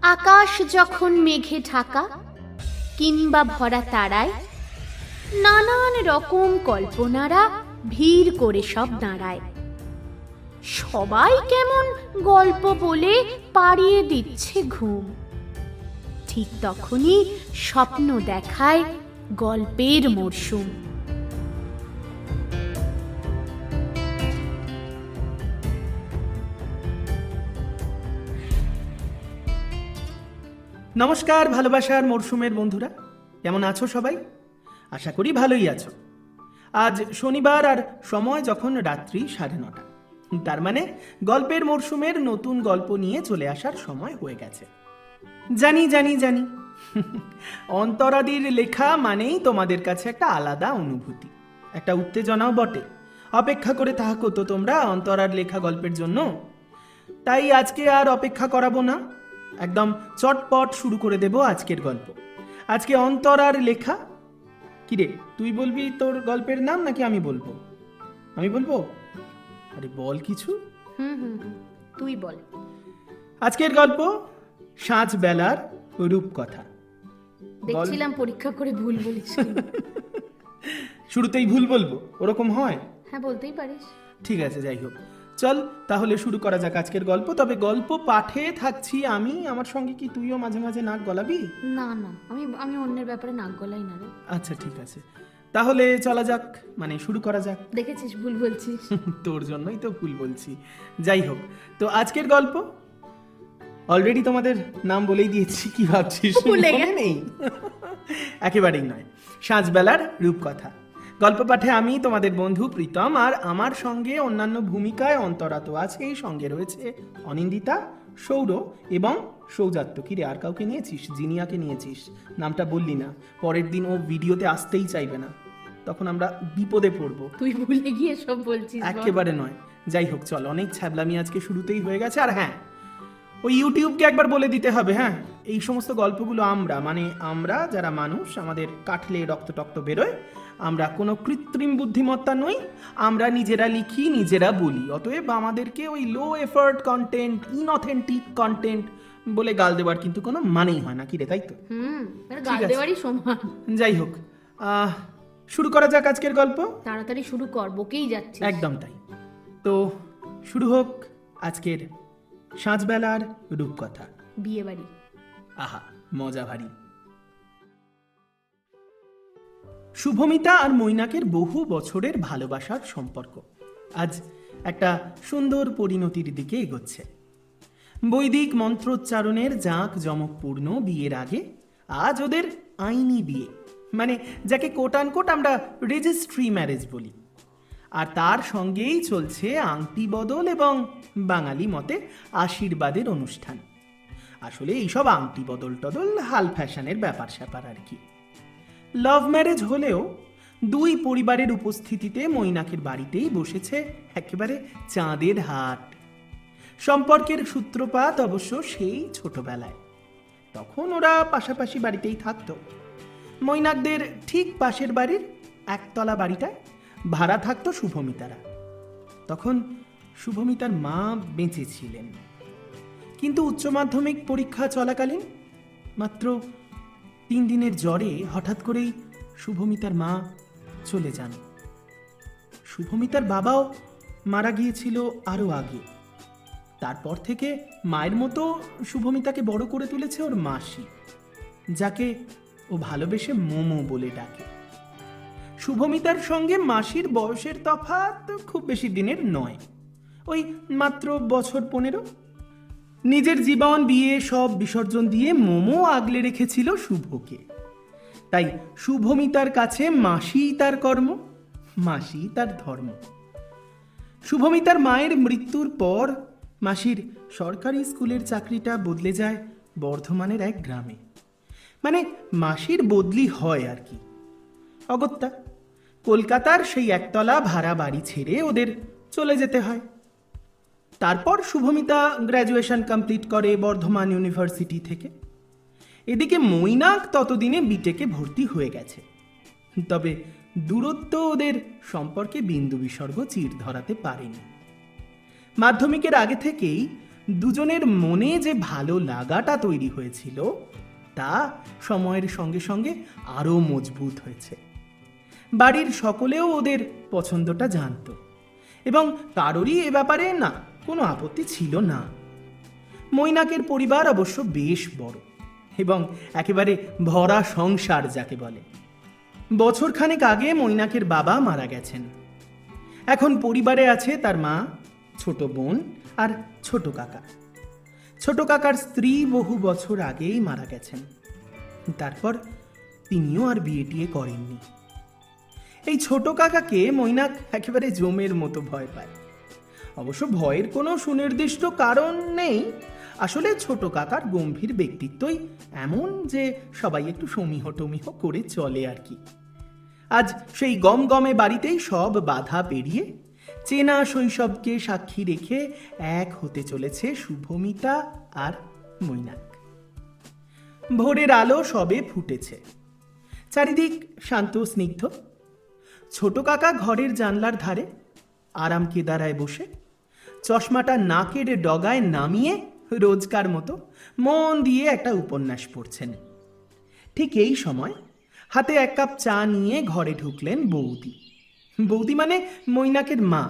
আকাশ যখন মেঘে ঢাকা কিংবা ভরা তারায়, নানান রকম কল্পনারা ভিড় করে সব দাঁড়ায়। সবাই কেমন গল্প বলে পাড়িয়ে দিচ্ছে ঘুম। ঠিক তখনই স্বপ্ন দেখায় গল্পের মরশুম। নমস্কার ভালোবাসার মরশুমের বন্ধুরা, কেমন আছো সবাই? আশা করি ভালোই আছো। আজ শনিবার আর সময় যখন রাত্রি 9:30, তার মানে গল্পের মরশুমের নতুন গল্প নিয়ে চলে আসার সময় হয়ে গেছে। জানি জানি জানি অন্তরাদির লেখা মানেই তোমাদের কাছে একটা আলাদা অনুভূতি, একটা উত্তেজনাও বটে। অপেক্ষা করে থাকো তো তোমরা অন্তরার লেখা গল্পের জন্য। তাই আজকে আর অপেক্ষা করাবো না, একদম চটপট শুরু করে দেব আজকের গল্প। আজকে অন্তরার লেখা। কিরে, তুই বলবি তোর গল্পের নাম নাকি আমি বলবো? আমি বলবো? আরে বল কিছু। তুই বল। আজকের গল্প সাঁঝ বেলার রূপকথা। দেখছিলাম পরীক্ষা করে ভুল বলিস। শুরুতেই ভুল বলবো, ওরকম হয়? হ্যাঁ, বলতেই পারিস। ঠিক আছে, যাই হোক, চল তাহলে শুরু করা যাক আজকের গল্প। তবে গল্প পাঠে থাকছি আমি, আমার সঙ্গে কি তুইও মাঝে মাঝে নাক গলাবি? না না, আমি অন্যের ব্যাপারে নাক গলাই না রে। আচ্ছা ঠিক আছে, তাহলে চলা যাক, মানে শুরু করা যাক। দেখেছিস ভুল বলছিস। তোর জন্যই তো ভুল বলছি। যাই হোক, তো আজকের গল্প অলরেডি তোমাদের নাম বলেই দিয়েছি, কি ভাবছিস মনে নেই? একেবারেই নয়, সাঁঝবেলার রূপকথা। গল্প পাঠে আমি তোমাদের বন্ধু প্রীতম, আর আমার সঙ্গে অন্যান্য ভূমিকায় অন্তরা তো আছেই, সঙ্গে রয়েছে অনিন্দিতা, সৌর এবং সৌজাত্য। কিরে, আর কাউকে নিয়েছিস? জিনিয়াকে নিয়েছিস, নামটা বললি না। পরের দিন ও ভিডিওতে আসতেই চাইবে না, তখন আমরা বিপদে পড়বো। তুই ভুলে গিয়ে সব বলছিস। একেবারে নয়। যাই হোক, চল, অনেক ছ্যাবলামি আজকে শুরুতেই হয়ে গেছে। আর হ্যাঁ, ওই ইউটিউবকে একবার বলে দিতে হবে, হ্যাঁ, এই সমস্ত গল্পগুলো আমরা যারা মানুষ, আমাদের কাটলে রক্ত টক্ত বেরোয়, আমরা কোনো কৃত্রিম বুদ্ধিমত্তা নই, আমরা নিজেরা লিখি, নিজেরা বলি। অতএব আমাদেরকে ওই লো এফার্ট কন্টেন্ট, ইনঅথেন্টিক কন্টেন্ট বলে গাল দেওয়ার কিন্তু কোনো মানেই হয় না। কি রে, তাই তো? গাল দেওয়ারই সমান। যাই হোক, শুরু করা যাক আজকের গল্প। তাড়াতাড়ি শুরু কর, বকেই যাচ্ছে। একদম তাই। তো শুরু হোক আজকের সাঁঝবেলার রূপকথা। বিয়ে বাড়ি। আহা, মজা ভারী। শুভমিতা আর মৈনাকের বহু বছরের ভালোবাসার সম্পর্ক আজ একটা সুন্দর পরিণতির দিকে এগোচ্ছে। বৈদিক মন্ত্রোচ্চারণের জাঁক জমকপূর্ণ বিয়ের আগে আজ ওদের আইনি বিয়ে, মানে যাকে কোট আনকোট আমরা রেজিস্ট্রি ম্যারেজ বলি। আর তার সঙ্গেই চলছে আংটি বদল এবং বাঙালি মতে আশীর্বাদের অনুষ্ঠান। আসলে এইসব আংটি বদল টদল হাল ফ্যাশনের ব্যাপার স্যাপার আর কি। লাভ ম্যারেজ হলেও দুই পরিবারের উপস্থিতিতে মৈনাকের বাড়িতেই বসেছে একেবারে চাঁদের হাট। সম্পর্কের সূত্রপাত অবশ্য সেই ছোটবেলায়, তখন ওরা পাশাপাশি বাড়িতেই থাকতো। মৈনাকদের ঠিক পাশের বাড়ির একতলা বাড়িটায় ভাড়া থাকতো শুভমিতারা। তখন শুভমিতার মা বেঁচে ছিলেন, কিন্তু উচ্চ মাধ্যমিক পরীক্ষা চলাকালীন মাত্র 3 দিনের জ্বরে হঠাৎ করেই শুভমিতার মা চলে যান। শুভমিতার বাবাও মারা গিয়েছিল আরও আগে। তারপর থেকে মায়ের মতো শুভমিতাকে বড় করে তুলেছে ওর মাসি, যাকে ও ভালোবেসে মোমো বলে ডাকে। শুভমিতার সঙ্গে মাসির বয়সের তফাৎ খুব বেশি দিনের নয়, ওই মাত্র বছর 15। নিজের জীবন বিয়ে সব বিসর্জন দিয়ে মোমো আগলে রেখেছিল শুভকে। তাই শুভমিতার কাছে মাসিই তার কর্ম, মাসিই তার ধর্ম। শুভমিতার মায়ের মৃত্যুর পর মাসির সরকারি স্কুলের চাকরিটা বদলে যায় বর্ধমানের এক গ্রামে, মানে মাসির বদলি হয় আর কি। অগত্যা কলকাতার সেই একতলা ভাড়া বাড়ি ছেড়ে ওদের চলে যেতে হয়। তারপর শুভমিতা গ্র্যাজুয়েশন কমপ্লিট করে বর্ধমান ইউনিভার্সিটি থেকে। এদিকে মৈনাক ততদিনে বিটেকে ভর্তি হয়ে গেছে। তবে দূরত্ব ওদের সম্পর্কে বিন্দু বিসর্গ চির ধরাতে পারেনি। মাধ্যমিকের আগে থেকেই দুজনের মনে যে ভালো লাগাটা তৈরি হয়েছিল তা সময়ের সঙ্গে সঙ্গে আরও মজবুত হয়েছে। বাড়ির সকলেও ওদের পছন্দটা জানত এবং কারোরই এ ব্যাপারে না কোনো আপত্তি ছিল না। মৈনাকের পরিবার অবশ্য বেশ বড় এবং একেবারে ভরা সংসার যাকে বলে। বছরখানেক আগে মৈনাকের বাবা মারা গেছেন। এখন পরিবারে আছে তার মা, ছোট বোন আর ছোট কাকা। ছোট কাকার স্ত্রী বহু বছর আগেই মারা গেছেন। তারপর তিনিও আর বিয়ে টিয়ে করেননি। এই ছোট কাকাকে মৈনাক একেবারে জমের মতো ভয় পায়। অবশ্য ভয়ের কোনো সুনির্দিষ্ট কারণ নেই। আসলে ছোট কাকার গম্ভীর ব্যক্তিত্বই এমন যে সবাই একটু সমীহ টমিহ করে চলে আর কি। আজ সেই গমগমে বাড়িতেই সব বাধা পেরিয়ে চেনা শৈশবকে সাক্ষী রেখে এক হতে চলেছে শুভমিতা আর মৈনাক। ভোরের আলো সবে ফুটেছে, চারিদিক শান্ত স্নিগ্ধ। ছোট কাকা ঘরের জানলার ধারে আরাম কেদারায় বসে চশমাটা নাকের ডগায় নামিয়ে রোজকার মতো মন দিয়ে একটা উপন্যাস পড়ছেন। ঠিক এই সময় হাতে এক কাপ চা নিয়ে ঘরে ঢুকলেন বৌদি। বৌদি মানে মৈনাকের মা,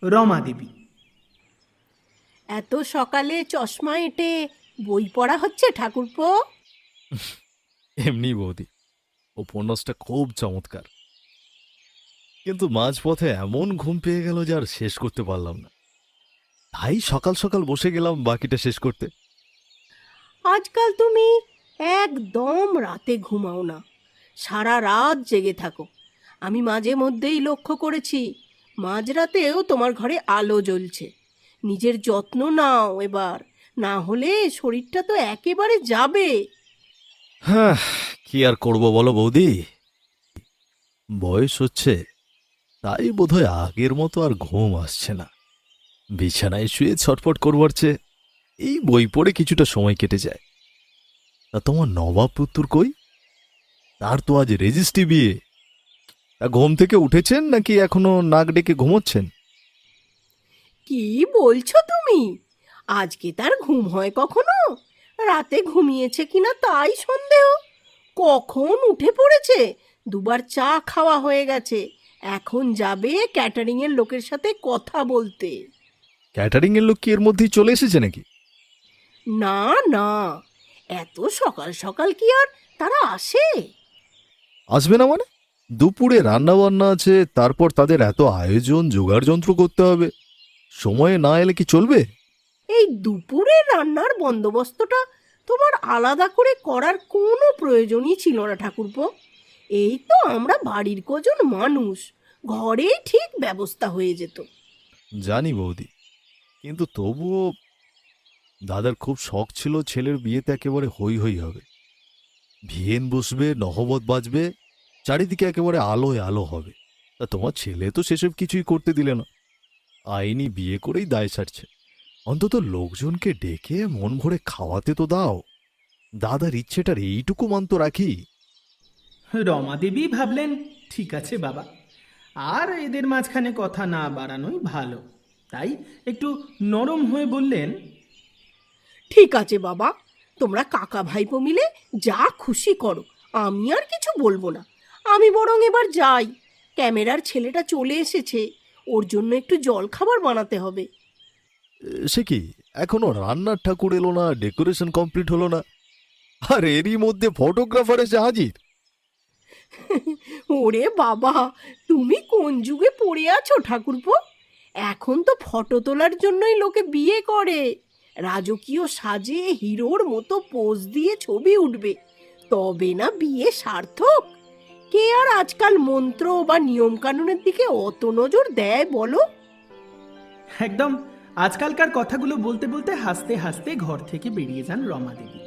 রমা দেবী। এত সকালে চশমা এঁটে বই পড়া হচ্ছে ঠাকুরপো? এমনি বৌদি, উপন্যাসটা খুব চমৎকার, কিন্তু মাঝপথে এমন ঘুম পেয়ে গেল যে আর শেষ করতে পারলাম না। তাই সকাল সকাল বসে গেলাম বাকিটা শেষ করতে। আজকাল তুমি একদম রাতে ঘুমাও না, সারা রাত জেগে থাকো। আমি মাঝে মধ্যেই লক্ষ্য করেছি মাঝরাতেও তোমার ঘরে আলো জ্বলছে। নিজের যত্ন নাও এবার, না হলে শরীরটা তো একেবারে যাবে। হ্যাঁ, কি আর করবো বলো বৌদি, বয়স হচ্ছে, তাই বোধহয় আগের মতো আর ঘুম আসছে না। বিছানায় শুয়ে ছটফট করবার চেয়ে এই বই পড়ে কিছুটা সময় কেটে যায়। তা তোমার নবাব পুত্তুর কই? তার তো আজ রেজিস্ট্রি বিয়ে। তা ঘুম থেকে উঠেছেন নাকি এখনো নাক ডেকে ঘুমোচ্ছেন? কি বলছো তুমি? আজকে তার ঘুম হয় কখনো? রাতে ঘুমিয়েছে কিনা তাই সন্দেহ। কখন উঠে পড়েছে, দুবার চা খাওয়া হয়ে গেছে, এখন যাবে ক্যাটারিং এর লোকের সাথে কথা বলতে। ক্যাটারিং এর লোক কি এর মধ্যেই চলে এসেছে নাকি? না না, এত সকাল সকাল কি আর তারা আসে? আসবে না মানে? দুপুরে রান্না বান্না আছে, তারপর তাদের এত আয়োজন জোগাড় যন্ত্র করতে হবে, সময়ে না এলে কি চলবে? এই দুপুরে রান্নার বন্দোবস্তটা তোমার আলাদা করে করার কোনো প্রয়োজনই ছিল না ঠাকুরপো। এই তো আমরা বাড়ির কজন মানুষ, ঘরেই ঠিক ব্যবস্থা হয়ে যেত। জানি বৌদি, কিন্তু তবুও দাদার খুব শখ ছিল ছেলের বিয়েতে একেবারে হই হই হবে। ভিয়েন বসবে, নহবত বাজবে, চারিদিকে একেবারে আলোয় আলো হবে। তা তোমার ছেলে তো সেসব কিছুই করতে দিলে না। আইনি বিয়ে করেই দায় সারছে। অন্তত লোকজনকে ডেকে মন ভরে খাওয়াতে তো দাও। দাদার ইচ্ছেটার এইটুকু মান তো রাখি। রমা দেবী ভাবলেন, ঠিক আছে বাবা, আর এদের মাঝখানে কথা না বাড়ানোই ভালো। তাই একটু নরম হয়ে বললেন, ঠিক আছে বাবা, তোমরা কাকা ভাইপো মিলে যা খুশি করো, আমি আর কিছু বলবো না। আমি বরং এবার যাই, ক্যামেরার ছেলেটা চলে এসেছে, ওর জন্য একটু জল খাবার বানাতে হবে। সে কি, এখনো রান্নার ঠাকুর এলো না, ডেকোরেশন কমপ্লিট হলো না, আর এরই মধ্যে ফটোগ্রাফার এসে হাজির? ওরে বাবা, তুমি কোন যুগে পড়ে আছো ঠাকুরপো? এখন তো ফটো তোলার জন্যই লোকে বিয়ে করে। রাজকীয় সাজে হিরোর মতো পোজ দিয়ে ছবি উঠবে, তবে না বিয়ে সার্থক। কে আর আজকাল মন্ত্র বা নিয়ম কানুনের দিকে অত নজর দেয় বলো? একদম আজকালকার কথাগুলো বলতে বলতে হাসতে হাসতে ঘর থেকে বেরিয়ে যান রমা দেবী।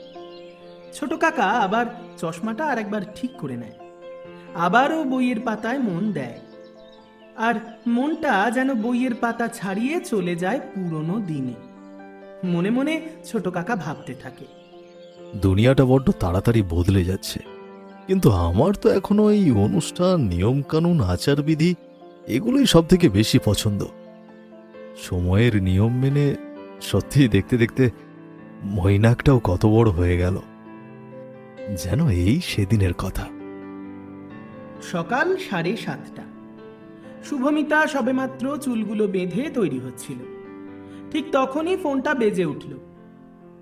ছোট কাকা আবার চশমাটা আর একবার ঠিক করে নেয়, আবারও বইয়ের পাতায় মন দেয়। আর মনটা যেন বইয়ের পাতা ছাড়িয়ে চলে যায় পুরনো দিনে। মনে মনে ছোট কাকা ভাবতে থাকে, দুনিয়াটা বড্ড তাড়াতাড়ি বদলে যাচ্ছে, কিন্তু আমার তো এখনো এই অনুষ্ঠান, নিয়ম কানুন, আচারবিধি এগুলোই সব থেকে বেশি পছন্দ। সময়ের নিয়ম মেনে সত্যি দেখতে দেখতে মৈনাকটাও কত বড় হয়ে গেল, যেন এই সেদিনের কথা। সকাল 7:30। শুভমিতা সবেমাত্র চুলগুলো বেঁধে তৈরি হচ্ছিল। ঠিক তখনই ফোনটা বেজে উঠল।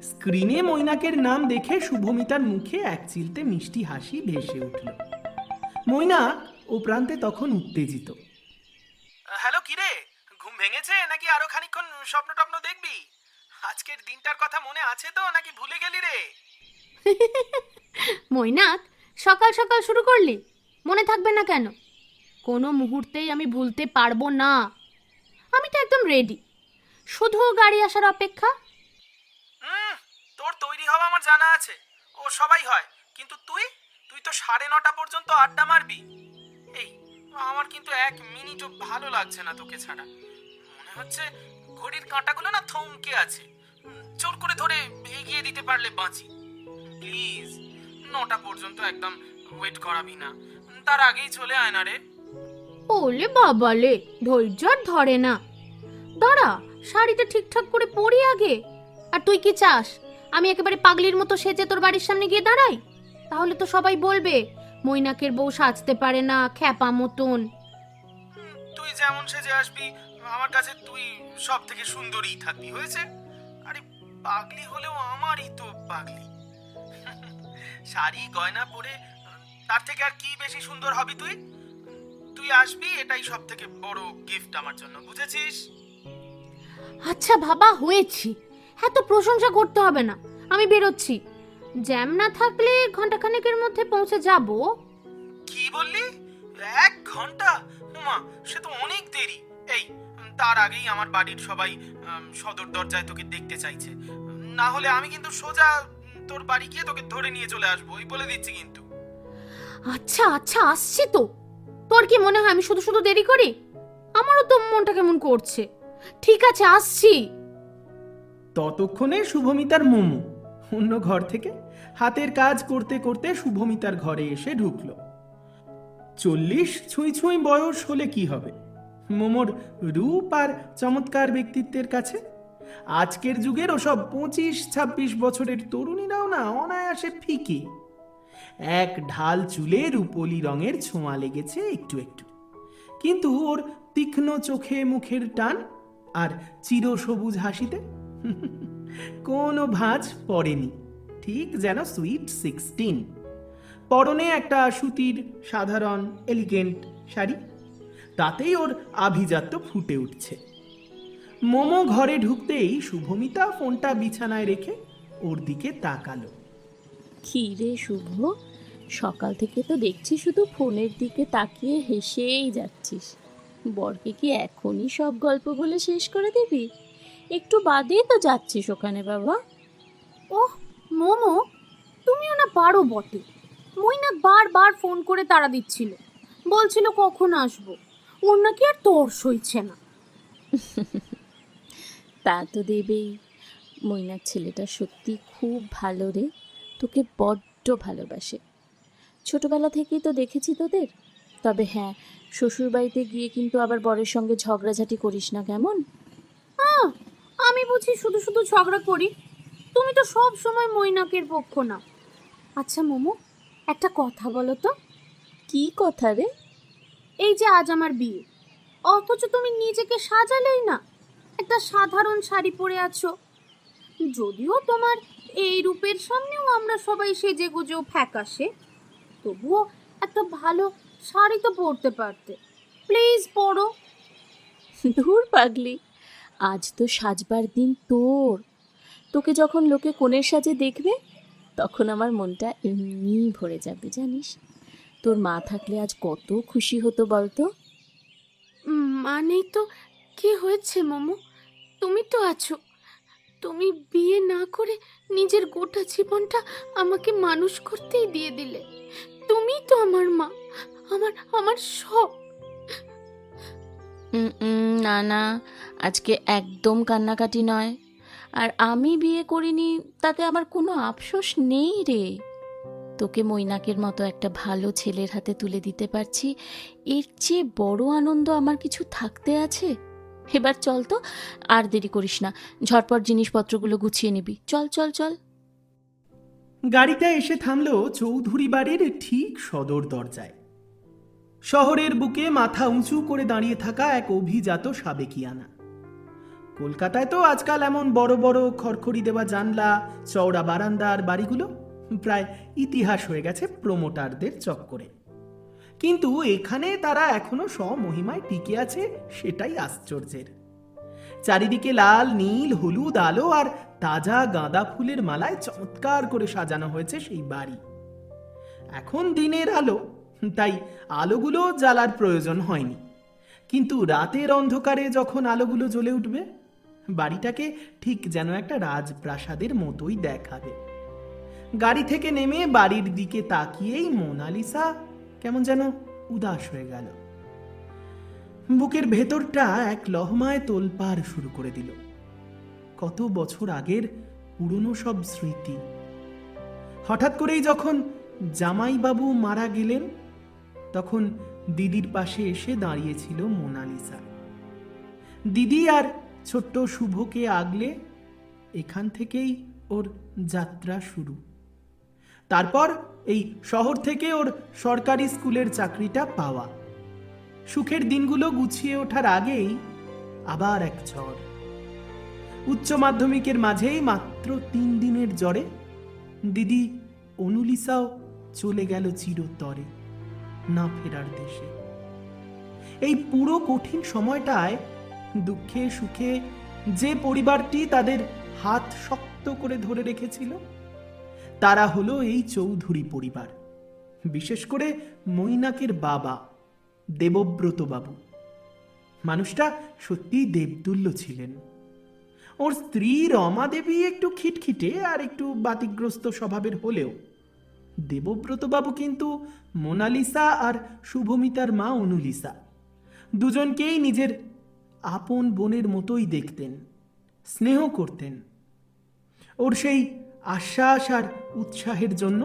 স্ক্রিনে মৈনাকের নাম দেখে শুভমিতার মুখে এক চিলতে মিষ্টি হাসি ভেসে উঠল। মৈনাক ও প্রান্তে তখন উত্তেজিত। হ্যালো, কিরে, ঘুম ভেঙেছে নাকি আরো খানিকক্ষণ স্বপ্ন টপ্ন দেখবি? আজকের দিনটার কথা মনে আছে তো নাকি ভুলে গেলি রে? মৈনাক, সকাল সকাল শুরু করলি, মনে থাকবে না কেন? কোনো মুহূর্তেই আমি ভুলতে পারবো না। আমি তো একদম রেডি, শুধু গাড়ি আসার অপেক্ষা। তোর তৈরি হওয়া আমার জানা আছে, ও সবাই হয়, কিন্তু তুই তো 9:30 পর্যন্ত আড্ডা মারবি। এই, আমার কিন্তু 1 মিনিটও ভালো লাগছে না তোকে ছাড়া। মনে হচ্ছে ঘড়ির কাঁটাগুলো না থমকে আছে। জোর করে ধরে এগিয়ে দিতে পারলে বাঁচি। প্লিজ 9টা পর্যন্ত একদম ওয়েট করাবি না, তার আগেই চলে আয় না রে। ওলে বাবালে, ধৈর্য আর ধরে না। দাঁড়া, শাড়িটা ঠিকঠাক করে পরি আগে। আর তুই কি চাস আমি একেবারে পাগলির মতো সেজে তোর বাড়ির সামনে গিয়ে দাঁড়াই? তাহলে তো সবাই বলবে মৈনাকের বউ সাজতে পারে না, খ্যাপা মতন। তুই যেমন সেজে আসবি আমার কাছে তুই সব থেকে সুন্দরী থাকবি, হয়েছে? আরে পাগলি হলেও আমারই তো পাগলি। শাড়ি গয়না পরে তার থেকে আর কি বেশি সুন্দর হবি তুই? তুই আসবি, এটাই সব থেকে বড় গিফট আমার জন্য, বুঝেছিস? আচ্ছা বাবা, হয়েছি, এত প্রশংসা করতে হবে না। আমি বেরোচ্ছি, জ্যাম না থাকলে ঘন্টাখানেকের মধ্যে পৌঁছে যাব। কি বললি? 1 ঘন্টা? উমা, সে তো অনেক দেরি। এই, তার আগেই আমার বাড়ির সবাই সদর দরজায় তোকে দেখতে চাইছে। না হলে আমি কিন্তু সোজা তোর বাড়ি গিয়ে তোকে ধরে নিয়ে চলে আসবো, এই বলে দিচ্ছি কিন্তু। আচ্ছা আচ্ছা, আসছি তো। তোর কি মনে হয় আমি শুধু শুধু দেরি করি? আমারও তো মনটা কেমন করছে। ঠিক আছে, আসছি। ততক্ষণে শুভমিতার মোমো অন্য ঘর থেকে হাতের কাজ করতে করতে শুভমিতার ঘরে এসে ঢুকলো। 40 ছুঁই ছুঁই বয়স হলে কি হবে মোমোর রূপ আর চমৎকার ব্যক্তিত্বের কাছে? আজকের যুগের ওসব 25-26 বছরের তরুণীরাও না অনায়াসে ফিকে। এক ঢাল চুলে রূপোলি রঙের ছোঁয়া লেগেছে একটু একটু, কিন্তু ওর তীক্ষ্ণ চোখে মুখের টান আর চিরসবুজ হাসিতে কোনো ভাঁজ পড়েনি, ঠিক যেন সুইট 16। পরনে একটা সুতির সাধারণ এলিগেন্ট শাড়ি, তাতেই ওর আভিজাত্য ফুটে উঠছে। মোমো ঘরে ঢুকতেই শুভমিতা ফোনটা বিছানায় রেখে ওর দিকে তাকালো। কি রে শুভ, সকাল থেকে তো দেখছি শুধু ফোনের দিকে তাকিয়ে হেসেই যাচ্ছিস। বরকে কি এখনই সব গল্প বলে শেষ করে দিবি? একটু বাদেই তো যাচ্ছিস ওখানে বাবা। ওহ মোমো, তুমিও না পারো বটে। মৈনাক বারবার ফোন করে তাড়া দিচ্ছিল, বলছিল কখন আসবো। ওর নাকি আর তর সইছে না। তা তো দেবেই। মৈনাক ছেলেটা সত্যি খুব ভালো রে, তোকে বড্ড ভালোবাসে। ছোটবেলা থেকেই তো দেখেছি তোদের। তবে হ্যাঁ, শ্বশুরবাড়িতে গিয়ে কিন্তু আবার বরের সঙ্গে ঝগড়াঝাটি করিস না, কেমন? আমি বুঝি শুধু শুধু ঝগড়া করি? তুমি তো সব সময় মৈনাকের পক্ষ না। আচ্ছা মোমো, একটা কথা বলো তো। কি কথা রে? এই যে আজ আমার বিয়ে, অথচ তুমি নিজেকে সাজালেই না, একটা সাধারণ শাড়ি পরে আছো। যদিও তোমার এই রূপের সামনেও আমরা সবাই সেজে গুজেও ফ্যাকাশে, তবুও একটা ভালো শাড়ি তো পরতে পারতে। প্লিজ পরো। ধুর পাগলি, আজ তো সাজবার দিন তোর। তোকে যখন লোকে কোণের সাজে দেখবে তখন আমার মনটা এমনি ভরে যাবে জানিস। তোর মা থাকলে আজ কত খুশি হতো বলতো। মানে তো কি হয়েছে মোমো, তুমি তো আছো। তুমি বিয়ে না করে নিজের গোটা জীবনটা আমাকে মানুষ করতেই দিয়ে দিলে। তুমি তো আমার মা, আমার আমার সব। না না, আজকে একদম কান্নাকাটি নয়। আর আমি বিয়ে করিনি তাতে আমার কোনো আফসোস নেই রে। তোকে মৈনাকের মতো একটা ভালো ছেলের হাতে তুলে দিতে পারছি, এর চেয়ে বড় আনন্দ আমার কিছু থাকতে আছে? এবার চল তো, আর দেরি করিস না, ঝটপট জিনিসপত্রগুলো গুছিয়ে নিবি। চল চল চল। গাড়িটা এসে থামল চৌধুরী বাড়ির ঠিক সদর দরজায়। শহরের বুকে মাথা উঁচু করে দাঁড়িয়ে থাকা এক অভিজাত সাবেকিয়ানা। কলকাতায় তো আজকাল এমন বড় বড় খড়খড়ি দেওয়া জানলা, চওড়া বারান্দার বাড়িগুলো প্রায় ইতিহাস হয়ে গেছে প্রমোটারদের চক্করে। কিন্তু এখানে তারা এখনো স্বমহিমায় টিকে আছে, সেটাই আশ্চর্যের। চারিদিকে লাল, নীল, হলুদ আলো আর তাজা গাঁদা ফুলের মালায় চমৎকার করে সাজানো হয়েছে সেই বাড়ি। এখন দিনের আলো, তাই আলোগুলো জ্বালার প্রয়োজন হয়নি। কিন্তু রাতের অন্ধকারে যখন আলোগুলো জ্বলে উঠবে, বাড়িটাকে ঠিক যেন একটা রাজপ্রাসাদের মতোই দেখাবে। গাড়ি থেকে নেমে বাড়ির দিকে তাকিয়েই মোনালিসা কেমন যেন উদাস হয়ে গেল। বুকের ভেতরটা এক লহমায় তোলপাড় শুরু করে দিল। কত বছর আগের পুরনো সব স্মৃতি। হঠাৎ করেই যখন জামাইবাবু মারা গেলেন, তখন দিদির পাশে এসে দাঁড়িয়েছিল মোনালিসা। দিদি আর ছোট্ট শুভকে আগলে এখান থেকেই ওর যাত্রা শুরু। তারপর এই শহর থেকে ওর সরকারি স্কুলের চাকরিটা পাওয়া। সুখের দিনগুলো গুছিয়ে ওঠার আগেই আবার এক ঝড়। উচ্চ মাধ্যমিকের মাঝেই মাত্র 3 দিনের জ্বরে দিদি অনুলিসাও চলে গেল চিরতরে, না ফেরার দেশে। এই পুরো কঠিন সময়টায় দুঃখে সুখে যে পরিবারটি তাদের হাত শক্ত করে ধরে রেখেছিল, তারা হলো এই চৌধুরী পরিবার। বিশেষ করে মৈনাকের বাবা দেবব্রত বাবু। মানুষটা সত্যিই দেবতুল্য ছিলেন। ওর স্ত্রী রমা দেবী একটু খিটখিটে আর একটু বাতিগ্রস্ত স্বভাবের হলেও দেবব্রত বাবু কিন্তু মোনালিসা আর শুভমিতার মা অনুলিসা দুজনকেই নিজের আপন বোনের মতোই দেখতেন, স্নেহ করতেন। ওর সেই আশ্বাস আর উৎসাহের জন্য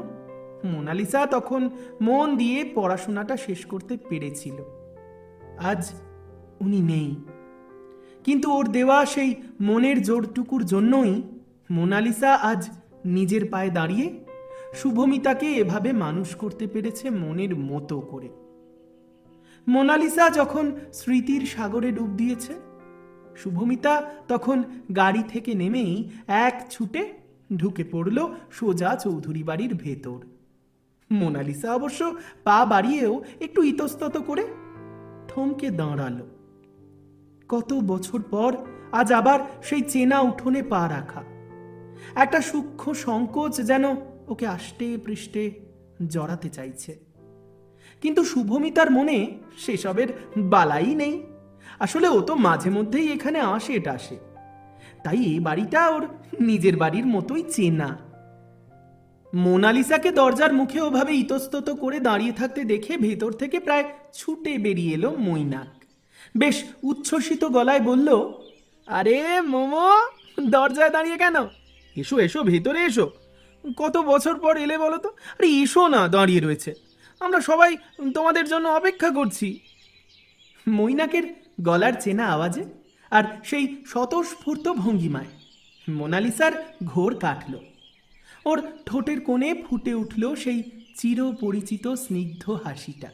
মোনালিসা তখন মন দিয়ে পড়াশোনাটা শেষ করতে পেরেছিল। আজ উনি নেই, কিন্তু ওর দেওয়া সেই মনের জোরটুকুর জন্যই মোনালিসা আজ নিজের পায়ে দাঁড়িয়ে শুভমিতাকে এভাবে মানুষ করতে পেরেছে মনের মতো করে। মোনালিসা যখন স্মৃতির সাগরে ডুব দিয়েছে, শুভমিতা তখন গাড়ি থেকে নেমেই এক ছুটে ঢুকে পড়ল সোজা চৌধুরী বাড়ির ভেতর। মোনালিসা অবশ্য পা বাড়িয়েও একটু ইতস্তত করে থমকে দাঁড়ালো। কত বছর পর আজ আবার সেই চেনা উঠোনে পা রাখা। একটা সূক্ষ্ম সংকোচ যেন ওকে আষ্টে পৃষ্ঠে জড়াতে চাইছে। কিন্তু শুভমিতার মনে সেসবের বালাই নেই। আসলে ও তো মাঝে মধ্যেই এখানে আসে টাসে, তাই এই বাড়িটা ওর নিজের বাড়ির মতোই চেনা। মোনালিসাকে দরজার মুখে ওভাবে ইতস্তত করে দাঁড়িয়ে থাকতে দেখে ভেতর থেকে প্রায় ছুটে বেরিয়ে এলো মৈনাক। বেশ উচ্ছ্বসিত গলায় বলল, আরে মোমো, দরজায় দাঁড়িয়ে কেন? এসো এসো, ভেতরে এসো। কত বছর পর এলে বলো তো? আরে এসো না, দাঁড়িয়ে রয়েছে, আমরা সবাই তোমাদের জন্য অপেক্ষা করছি। মৈনাকের গলার চেনা আওয়াজে আর সেই স্বতঃস্ফূর্ত ভঙ্গিমায় মোনালিসার ঘোর কাটল। ওর ঠোঁটের কোণে ফুটে উঠল সেই চিরপরিচিত স্নিগ্ধ হাসিটা।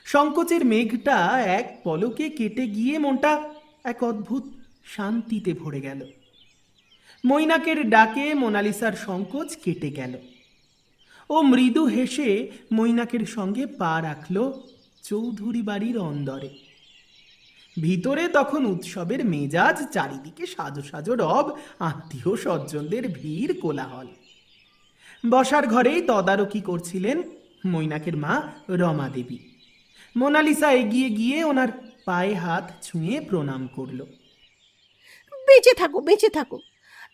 সংকোচের মেঘটা এক পলকে কেটে গিয়ে মনটা এক অদ্ভুত শান্তিতে ভরে গেল। মৈনাকের ডাকে মোনালিসার সংকোচ কেটে গেল। ও মৃদু হেসে মৈনাকের সঙ্গে পা রাখল চৌধুরী বাড়ির অন্দরে। ভিতরে তখন উৎসবের মেজাজ, চারিদিকে সাজো সাজো রব, আত্মীয় স্বজনদের ভিড়, কোলাহল। বসার ঘরেই তদারকি করছিলেন মৈনাকের মা রমা দেবী। মোনালিসা এগিয়ে গিয়ে ওনার পায়ে হাত ছুঁয়ে প্রণাম করল। বেঁচে থাকো, বেঁচে থাকো।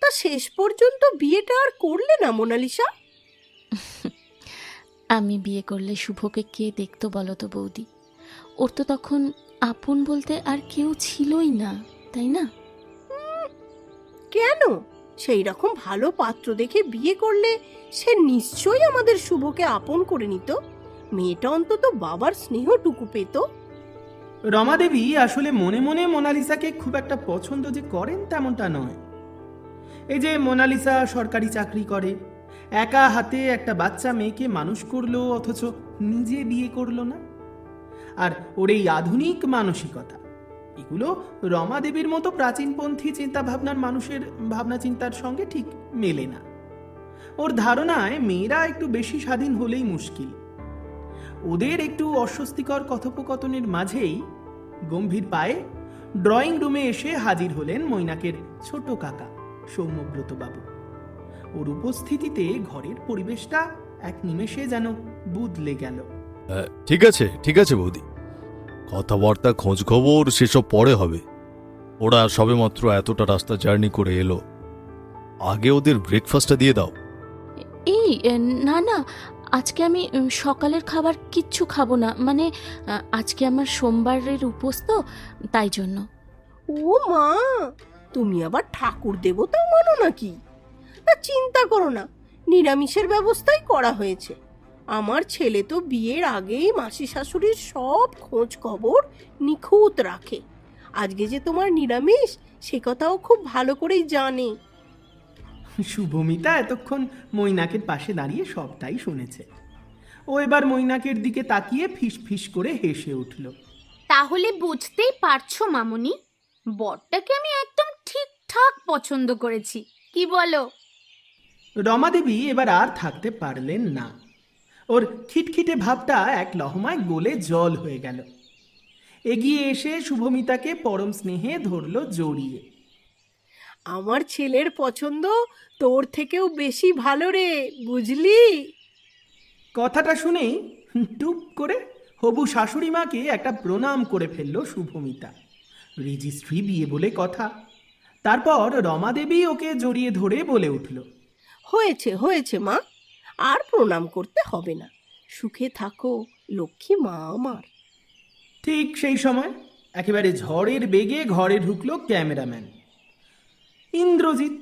তা শেষ পর্যন্ত বিয়েটা আর করলে না মোনালিসা? আমি বিয়ে করলে শুভকে কে দেখতো বলো তো বৌদি? ওর তো তখন আপন বলতে আর কেউ ছিলই না, তাই না? কেন? সেই রকম ভালো পাত্র দেখে বিয়ে করলে সে নিশ্চয়ই আমাদের শুভকে আপন করে নিত। মেয়েটা অন্তত বাবার স্নেহটুকু পেত। রমাদেবী আসলে মনে মনে মোনালিসাকে খুব একটা পছন্দ যে করেন তেমনটা নয়। এই যে মোনালিসা সরকারি চাকরি করে, একা হাতে একটা বাচ্চা মেয়েকে মানুষ করলো, অথচ নিজে বিয়ে করলো না, আর ওর এই আধুনিক মানসিকতা, এগুলো রমাদেবীর মতো প্রাচীনপন্থী চিন্তা ভাবনার মানুষের ভাবনা চিন্তার সঙ্গে ঠিক মেলে না। ওর ধারণায় মেয়েরা একটু বেশি স্বাধীন হলেই মুশকিল। ওদের একটু অস্বস্তিকর কথোপকথনের মাঝেই গম্ভীর পায়ে ড্রয়িং রুমে এসে হাজির হলেন মৈনাকের ছোট কাকা সৌম্যব্রত বাবু। ওর উপস্থিতিতে ঘরের পরিবেশটা এক নিমেষে যেন বদলে গেল। ঠিক আছে বৌদি, কথাবার্তা খোঁজ খবর সেসব পরে হবে। ওরা সবেমাত্র এতটা রাস্তা জার্নি করে এলো, আগে ওদের ব্রেকফাস্টটা দিয়ে দাও। এই না না, আজকে আমি সকালের খাবার কিচ্ছু খাবো না, মানে আজকে আমার সোমবারের উপোস তো, তাই জন্য। ও মা, তুমি আবার ঠাকুর দেবতাও মানো নাকি? না, চিন্তা করো না, নিরামিষের ব্যবস্থাই করা হয়েছে। আমার ছেলে তো বিয়ের আগেই মাসি শাশুড়ির সব খোঁজ খবর নিখুঁত রাখে। আজকে যে তোমার নিরামিষ সে কথাও খুব ভালো করেই জানে। শুভমিতা এতক্ষণ মৈনাকের পাশে দাঁড়িয়ে সবটাই শুনেছে। ও এবার মৈনাকের দিকে তাকিয়ে ফিস ফিস করে হেসে উঠল। তাহলে বুঝতেই পারছো মামুনি, বরটাকে আমি একদম ঠিকঠাক পছন্দ করেছি, কি বলো? রমাদেবী এবার আর থাকতে পারলেন না। ওর খিটখিটে ভাবটা এক লহমায় গলে জল হয়ে গেল। এগিয়ে এসে শুভমিতাকে পরম স্নেহে ধরল জড়িয়ে। আমার ছেলের পছন্দ তোর থেকেও বেশি ভালো রে, বুঝলি? কথাটা শুনেই টুপ করে হবু শাশুড়ি মাকে একটা প্রণাম করে ফেলল শুভমিতা। রেজিস্ট্রি বিয়ে বলে কথা। তারপর রমাদেবী ওকে জড়িয়ে ধরে বলে উঠল, হয়েছে হয়েছে মা, আর প্রণাম করতে হবে না। সুখে থাকো লক্ষ্মী মা আমার। ঠিক সেই সময় একেবারে ঝড়ের বেগে ঘরে ঢুকলো ক্যামেরাম্যান ইন্দ্রজিৎ।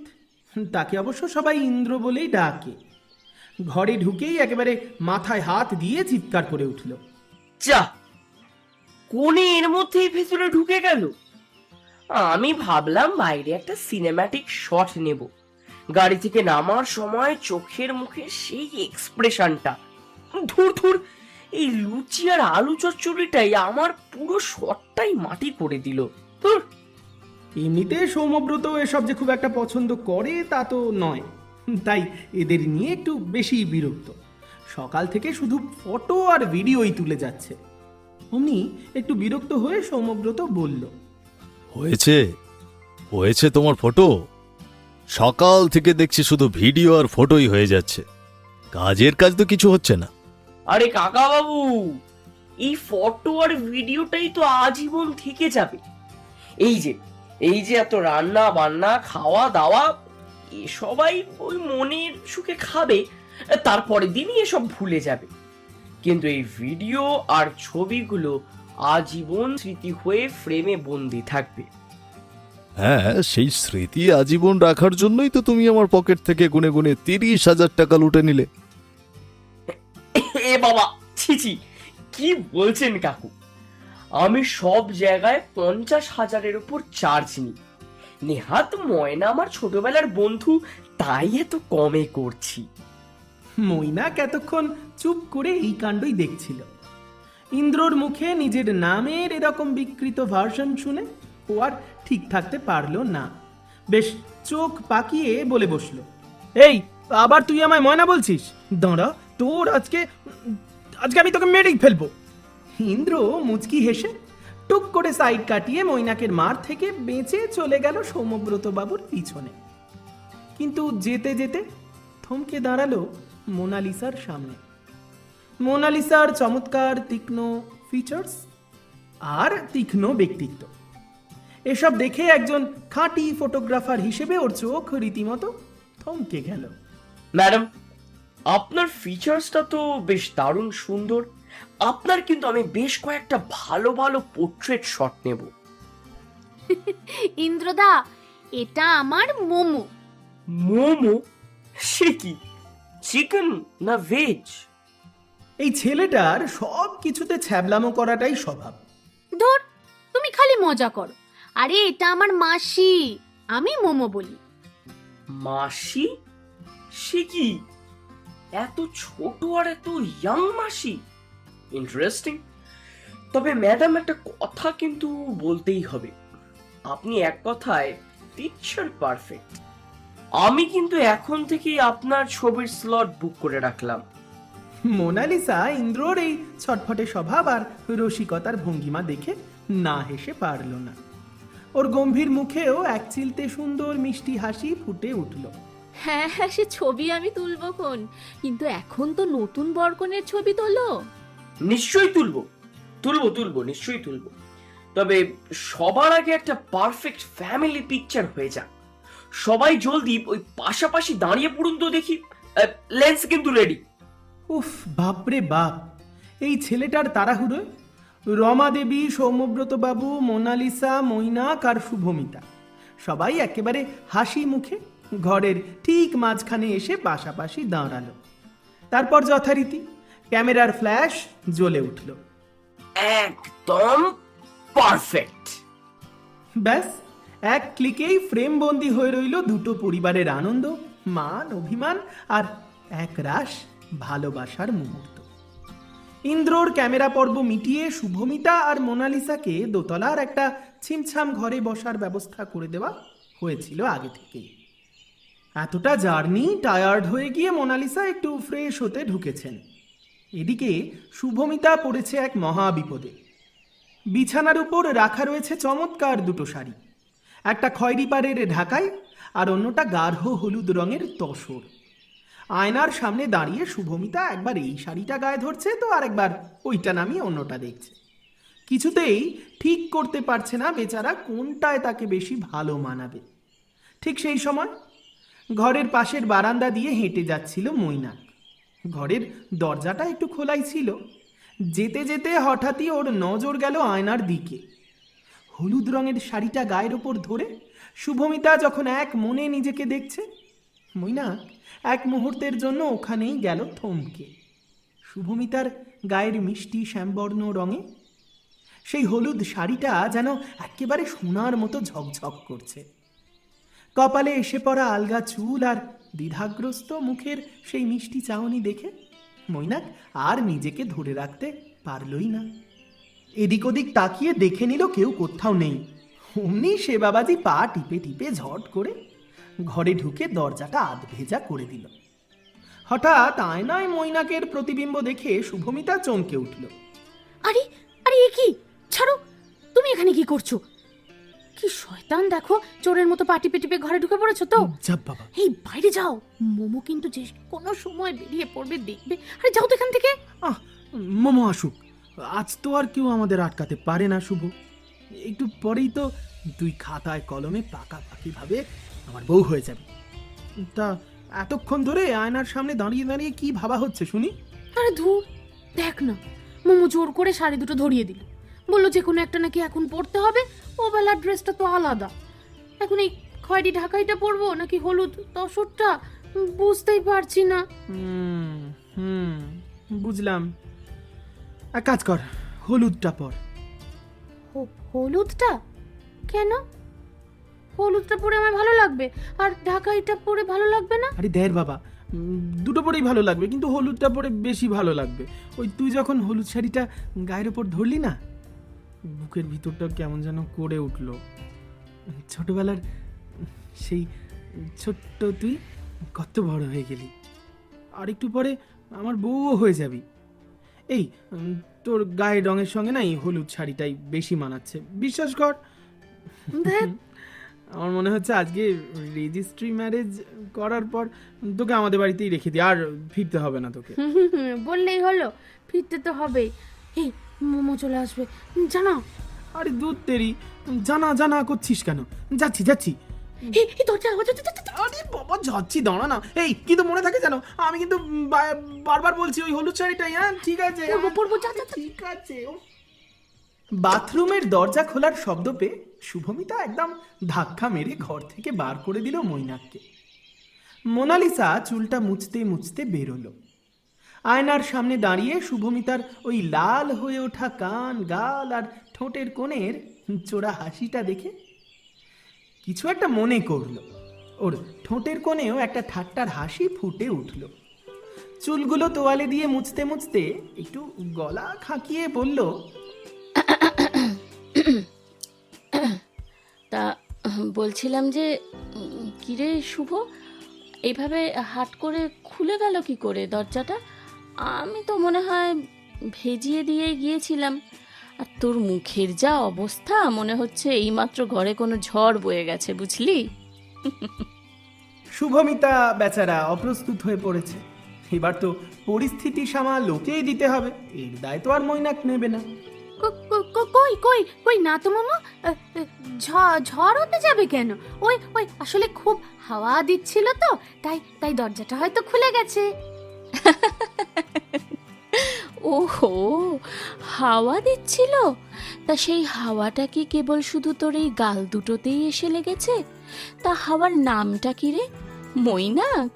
তাকে অবশ্য সবাই ইন্দ্র বলেই ডাকে। ঘরে ঢুকেই একেবারে মাথায় হাত দিয়ে চিৎকার করে উঠল, যা, কোনে এর মধ্যেই ভেতরে ঢুকে গেল। আমি ভাবলাম বাইরে একটা সিনেম্যাটিক শট নেব। গাড়ি থেকে নামার সময় চোখের মুখে সেই এক্সপ্রেশনটা, ধুর ধুর, এই লুচি আর আলু চচ্চড়িটাই আমার পুরো শটটাই মাটি করে দিল। ধুর। এমনিতে সৌম্যব্রত এসব যে খুব একটা পছন্দ করে তা তো নয়, তাই এদের নিয়ে একটু বেশি বিরক্ত। সকাল থেকে শুধু ফটো আর ভিডিওই তুলে যাচ্ছে। অমনি একটু বিরক্ত হয়ে সৌম্যব্রত বলল, হয়েছে হয়েছে তোমার ফটো? সকাল থেকে দেখছি শুধু ভিডিও আর ফটোই হয়ে যাচ্ছে, কাজের কাজ তো কিছু হচ্ছে না। আরে কাকা বাবু, এই ফটো আর ভিডিওটাই তো আজীবন থেকে যাবে। এই যে এত রান্না বান্না খাওয়া দাওয়া, এ সবাই ওই মনের সুখে খাবে, তারপরের দিনই এসব ভুলে যাবে। কিন্তু এই ভিডিও আর ছবিগুলো আজীবন স্মৃতি হয়ে ফ্রেমে বন্দি থাকবে। হ্যাঁ, সেই স্মৃতি আজীবন রাখার জন্যই তো তুমি আমার পকেট থেকে গুনে গুনে 30,000 টাকা লুটে নিলে। এ বাবা, ছি, কি বলছেন কাকু? আমি সব জায়গায় 50,000-এর উপর চার্জ নিই। নেহাত ময়না আমার ছোটবেলার বন্ধু, তাই এত কমে করছি। মৈনাক এতক্ষণ চুপ করে এই কাণ্ডই দেখছিল। ইন্দ্রর মুখে নিজের নামের এরকম বিকৃত ভার্সন শুনে ও আর ঠিক থাকতে পারল না। বেশ চোখ পাকিয়ে বলে বসলো, এই আবার তুই আমায় ময়না বলছিস? দাঁড়া, তোর আজকে আমি তোকে মেরেই ফেলবো। ইন্দ্র মুচকি হেসে টুক করে সাইড কাটিয়ে মৈনাকের মার থেকে বেঁচে চলে গেল সৌম্যব্রত বাবুর পিছনে। কিন্তু যেতে যেতে থমকে দাঁড়ালো মোনালিসার সামনে। মোনালিসার চমৎকার তীক্ষ্ণ ফিচার্স আর তীক্ষ্ণ ব্যক্তিত্ব, এসব দেখে একজন খাঁটি ফটোগ্রাফার হিসেবে ওর চোখ রীতিমতো থমকে গেল। ম্যাডাম, আপনার ফিচার্সটা তো বেশ দারুণ সুন্দর। আপনার কিন্তু আমি বেশ কয়েকটা ভালো ভালো পোর্ট্রেট শট নেব। ইন্দ্রদা, এটা আমার মোমো। মোমো? সে কি, চিকেন না ভেজ? এই ছেলেটার সব কিছুতে ছ্যাবলামো করাটাই স্বভাব। ধর, তুমি খালি মজা করো। আরে এটা আমার মাসি, আমি মোমো বলি। মাসি? সে কি এত ছোট আর এত ইয়াং মাসি? ইন্টারেস্টিং। তবে ম্যাডাম, একটা কথা কিন্তু বলতেই হবে, আপনি এক কথায় পিকচার পারফেক্ট। আমি কিন্তু এখন থেকেই আপনার ছবির স্লট বুক করে রাখলাম। মোনালিসা ইন্দ্রর এই ছটফটে স্বভাব আর রসিকতার ভঙ্গিমা দেখে না হেসে পারল না। ওর গম্ভীর মুখেও এক চিলতে সুন্দর মিষ্টি হাসি ফুটে উঠল। হ্যাঁ হ্যাঁ, সে ছবি আমি তুলবো খন, কিন্তু এখন তো নতুন বরকনের ছবি তোলো। নিশ্চয়ই তুলবো তুলবো তুলবো নিশ্চয়ই তুলবো। তবে সবার আগে একটা পারফেক্ট ফ্যামিলি পিকচার হয়ে যাক। সবাই জলদি ওই পাশাপাশি দাঁড়িয়ে পড়ুন তো দেখি। লেন্স কিন্তু রেডি। উফ, বাপরে বাপ, এই ছেলেটার তাড়াহুড়োয় রমা দেবী, সৌম্যব্রত বাবু, মোনালিসা, মৈনাক আর শুভমিতা সবাই একেবারে হাসি মুখে ঘরের ঠিক মাঝখানে এসে পাশাপাশি দাঁড়ালো। তারপর যথারীতি ক্যামেরার ফ্ল্যাশ জ্বলে উঠল। একদম পারফেক্ট। ব্যাস, এক ক্লিকেই ফ্রেম বন্দি হয়ে রইল দুটো পরিবারের আনন্দ, মান, অভিমান আর এক রাশ ভালোবাসার মুহূর্ত। ইন্দ্রর ক্যামেরা পর্ব মিটিয়ে শুভমিতা আর মোনালিসাকে দোতলার একটা ছিমছাম ঘরে বসার ব্যবস্থা করে দেওয়া হয়েছিল আগে থেকেই। এতটা জার্নি টায়ার্ড হয়ে গিয়ে মোনালিসা একটু ফ্রেশ হতে ঢুকেছেন। এদিকে শুভমিতা পড়েছে এক মহা বিপদে। বিছানার উপর রাখা রয়েছে চমৎকার দুটো শাড়ি, একটা খয়েরি পাড়ের ঢাকাই আর অন্যটা গাঢ় হলুদ রঙের তসর। আয়নার সামনে দাঁড়িয়ে শুভমিতা একবার এই শাড়িটা গায়ে ধরছে তো আরেকবার ওইটা নামিয়ে অন্যটা দেখছে। কিছুতেই ঠিক করতে পারছে না বেচারা কোনটায় তাকে বেশি ভালো মানাবে। ঠিক সেই সময় ঘরের পাশের বারান্দা দিয়ে হেঁটে যাচ্ছিল মৈনাক। ঘরের দরজাটা একটু খোলাই ছিল। যেতে যেতে হঠাৎই ওর নজর গেল আয়নার দিকে। হলুদ রঙের শাড়িটা গায়ের ওপর ধরে শুভমিতা যখন এক মনে নিজেকে দেখছে, মৈনাক এক মুহূর্তের জন্য ওখানেই গেল থমকে। শুভমিতার গায়ের মিষ্টি শ্যামবর্ণ রঙে সেই হলুদ শাড়িটা যেন একেবারে সোনার মতো ঝকঝক করছে। কপালে এসে পড়া আলগা চুল আর দ্বিধাগ্রস্ত মুখের সেই মিষ্টি চাহনি দেখে মৈনাক আর নিজেকে ধরে রাখতে পারলই না। এদিক ওদিক তাকিয়ে দেখে নিল কেউ কোথাও নেই। অমনি সে বাবাজি পা টিপে টিপে ঝট করে ঘরে ঢুকে দরজাটা আধ ভেজা করে দিল। হঠাৎ আয়নায় মৈনাকের প্রতিবিম্ব দেখে শুভমিতা চমকে উঠল। আরে আরে, এ কি? ছাড়ো, তুমি এখানে কি করছো? কি শয়তান দেখো, চোরের মতো পা টিপে টিপে ঘরে ঢুকে পড়েছো তো। যাব বাবা, এই বাইরে যাও, মোমো কিন্তু যে কোনো সময় বেরিয়ে পড়বে, দেখবে। আরে যাও তো এখান থেকে। মোমো আসুক, আজ তো আর কেউ আমাদের আটকাতে পারে না শুভ। একটু পরেই তো তুই খাতায় কলমে পাকাপাকি ভাবে আমার বউ হয়ে যাবে। তা এতক্ষণ ধরে আয়নার সামনে দাঁড়িয়ে দাঁড়িয়ে কি ভাবা হচ্ছে শুনি? আরে ধুর, দেখ না, মোমো জোর করে শাড়ি দুটো ধরিয়ে দিল, বললো যে কোনো একটা নাকি এখন পরতে হবে। ও বেলার ড্রেসটা তো আলাদা, এখন এই খয়েরি ঢাকাইটা পরবো নাকি হলুদ তসরটা বুঝতেই পারছি না। বুঝলাম, এক কাজ কর, হলুদটা পর। হলুদটা কেন? হলুদটা পরে আমার ভালো লাগবে, আর ঢাকাইটা পরে ভালো লাগবে না। আরে দেখ বাবা, দুটো পরেই ভালো লাগবে, কিন্তু হলুদটা পরে বেশি ভালো লাগবে। ওই তুই যখন হলুদ শাড়িটা গায়ের ওপর ধরলি না, বুকের ভিতরটা কেমন যেন করে উঠলো। ছোটবেলার সেই ছোট্ট তুই কত বড় হয়ে গেলি, আর একটু পরে আমার বউও হয়ে যাবি। এই তোর গায়ের রঙের সঙ্গে না এই হলুদ শাড়িটাই বেশি মানাচ্ছে, বিশ্বাস কর। আমার মনে হচ্ছে আজকে রেজিস্ট্রি ম্যারেজ করার পর তোকে আমাদের বাড়িতেই রেখে দিই, আর ফিরতে হবে না তোকে। বললেই হলো, ফিরতে তো হবেই। এই মোমো চলে আসবে, জানা। আরে দুধ তেরি, জানা জানা করছিস কেন? যাচ্ছি যাচ্ছি। এই দরজা আওয়াজ হচ্ছে। আরে বাবা যাচ্ছি, দাঁড়া না। এই কিন্তু মনে থাকে জানো, আমি কিন্তু বারবার বলছি ওই হলুদ শাড়িটাই। হ্যাঁ ঠিক আছে, পরবো, যা। ঠিক আছে। বাথরুমের দরজা খোলার শব্দ পেয়ে শুভমিতা একদম ধাক্কা মেরে ঘর থেকে বার করে দিল মৈনাককে। মোনালিসা চুলটা মুছতে মুছতে বেরোলো। আয়নার সামনে দাঁড়িয়ে শুভমিতার ওই লাল হয়ে ওঠা কান, গাল আর ঠোঁটের কোণের চোরা হাসিটা দেখে কিছু একটা মনে করলো। ওর ঠোঁটের কোণেও একটা ঠাট্টার হাসি ফুটে উঠল। চুলগুলো তোয়ালে দিয়ে মুছতে মুছতে একটু গলা খাঁকিয়ে বলল, তা বলছিলাম যে কিরে শুভ, এইভাবে হাট করে খুলে গেল কি করে দরজাটা? আমি তো মনে হয় ভেজিয়ে দিয়ে গিয়েছিলাম। আর তোর মুখের যা অবস্থা, মনে হচ্ছে এইমাত্র ঘরে কোনো ঝড় বয়ে গেছে, বুঝলি? শুভমিতা বেচারা অপ্রস্তুত হয়ে পড়েছে। এবার তো পরিস্থিতি সামাল লোকেই দিতে হবে, এর দায় তো আর মৈনাক নেবে না। কই কই কই না তো মামা, ঝড় হতে যাবে কেন? ওই ওই আসলে খুব হাওয়া দিচ্ছিল তো, তাই তাই দরজাটা হয়তো খুলে গেছে। ওহো, হাওয়া দিচ্ছিল? তা সেই হাওয়াটা কি কেবল শুধু তোর এই গাল দুটোতেই এসে লেগেছে? তা হাওয়ার নামটা কি রে, মৈনাক?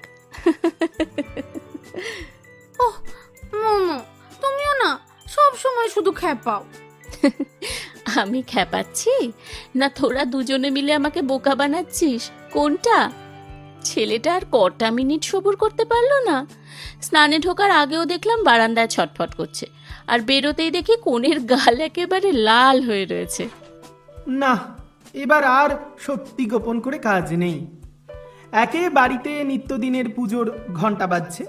ওহ মোমো, তুমিও না সব সময় শুধু খ্যাপাও। আমি খ্যাপাচ্ছি না তোরা দুজনে মিলে আমাকে বোকা বানাচ্ছিস? কোনটা? ছেলেটা আর কটা মিনিট সবুর করতে পারলো না। স্নানে ঢোকার আগেও দেখলাম বারান্দায় ছটফট করছে, আর বেরোতেই দেখি কোণের গাল একেবারে লাল হয়ে রয়েছে। না, এবার আর সত্যি গোপন করে কাজ নেই। একে বাড়িতে নিত্যদিনের পুজোর ঘন্টা বাজছে,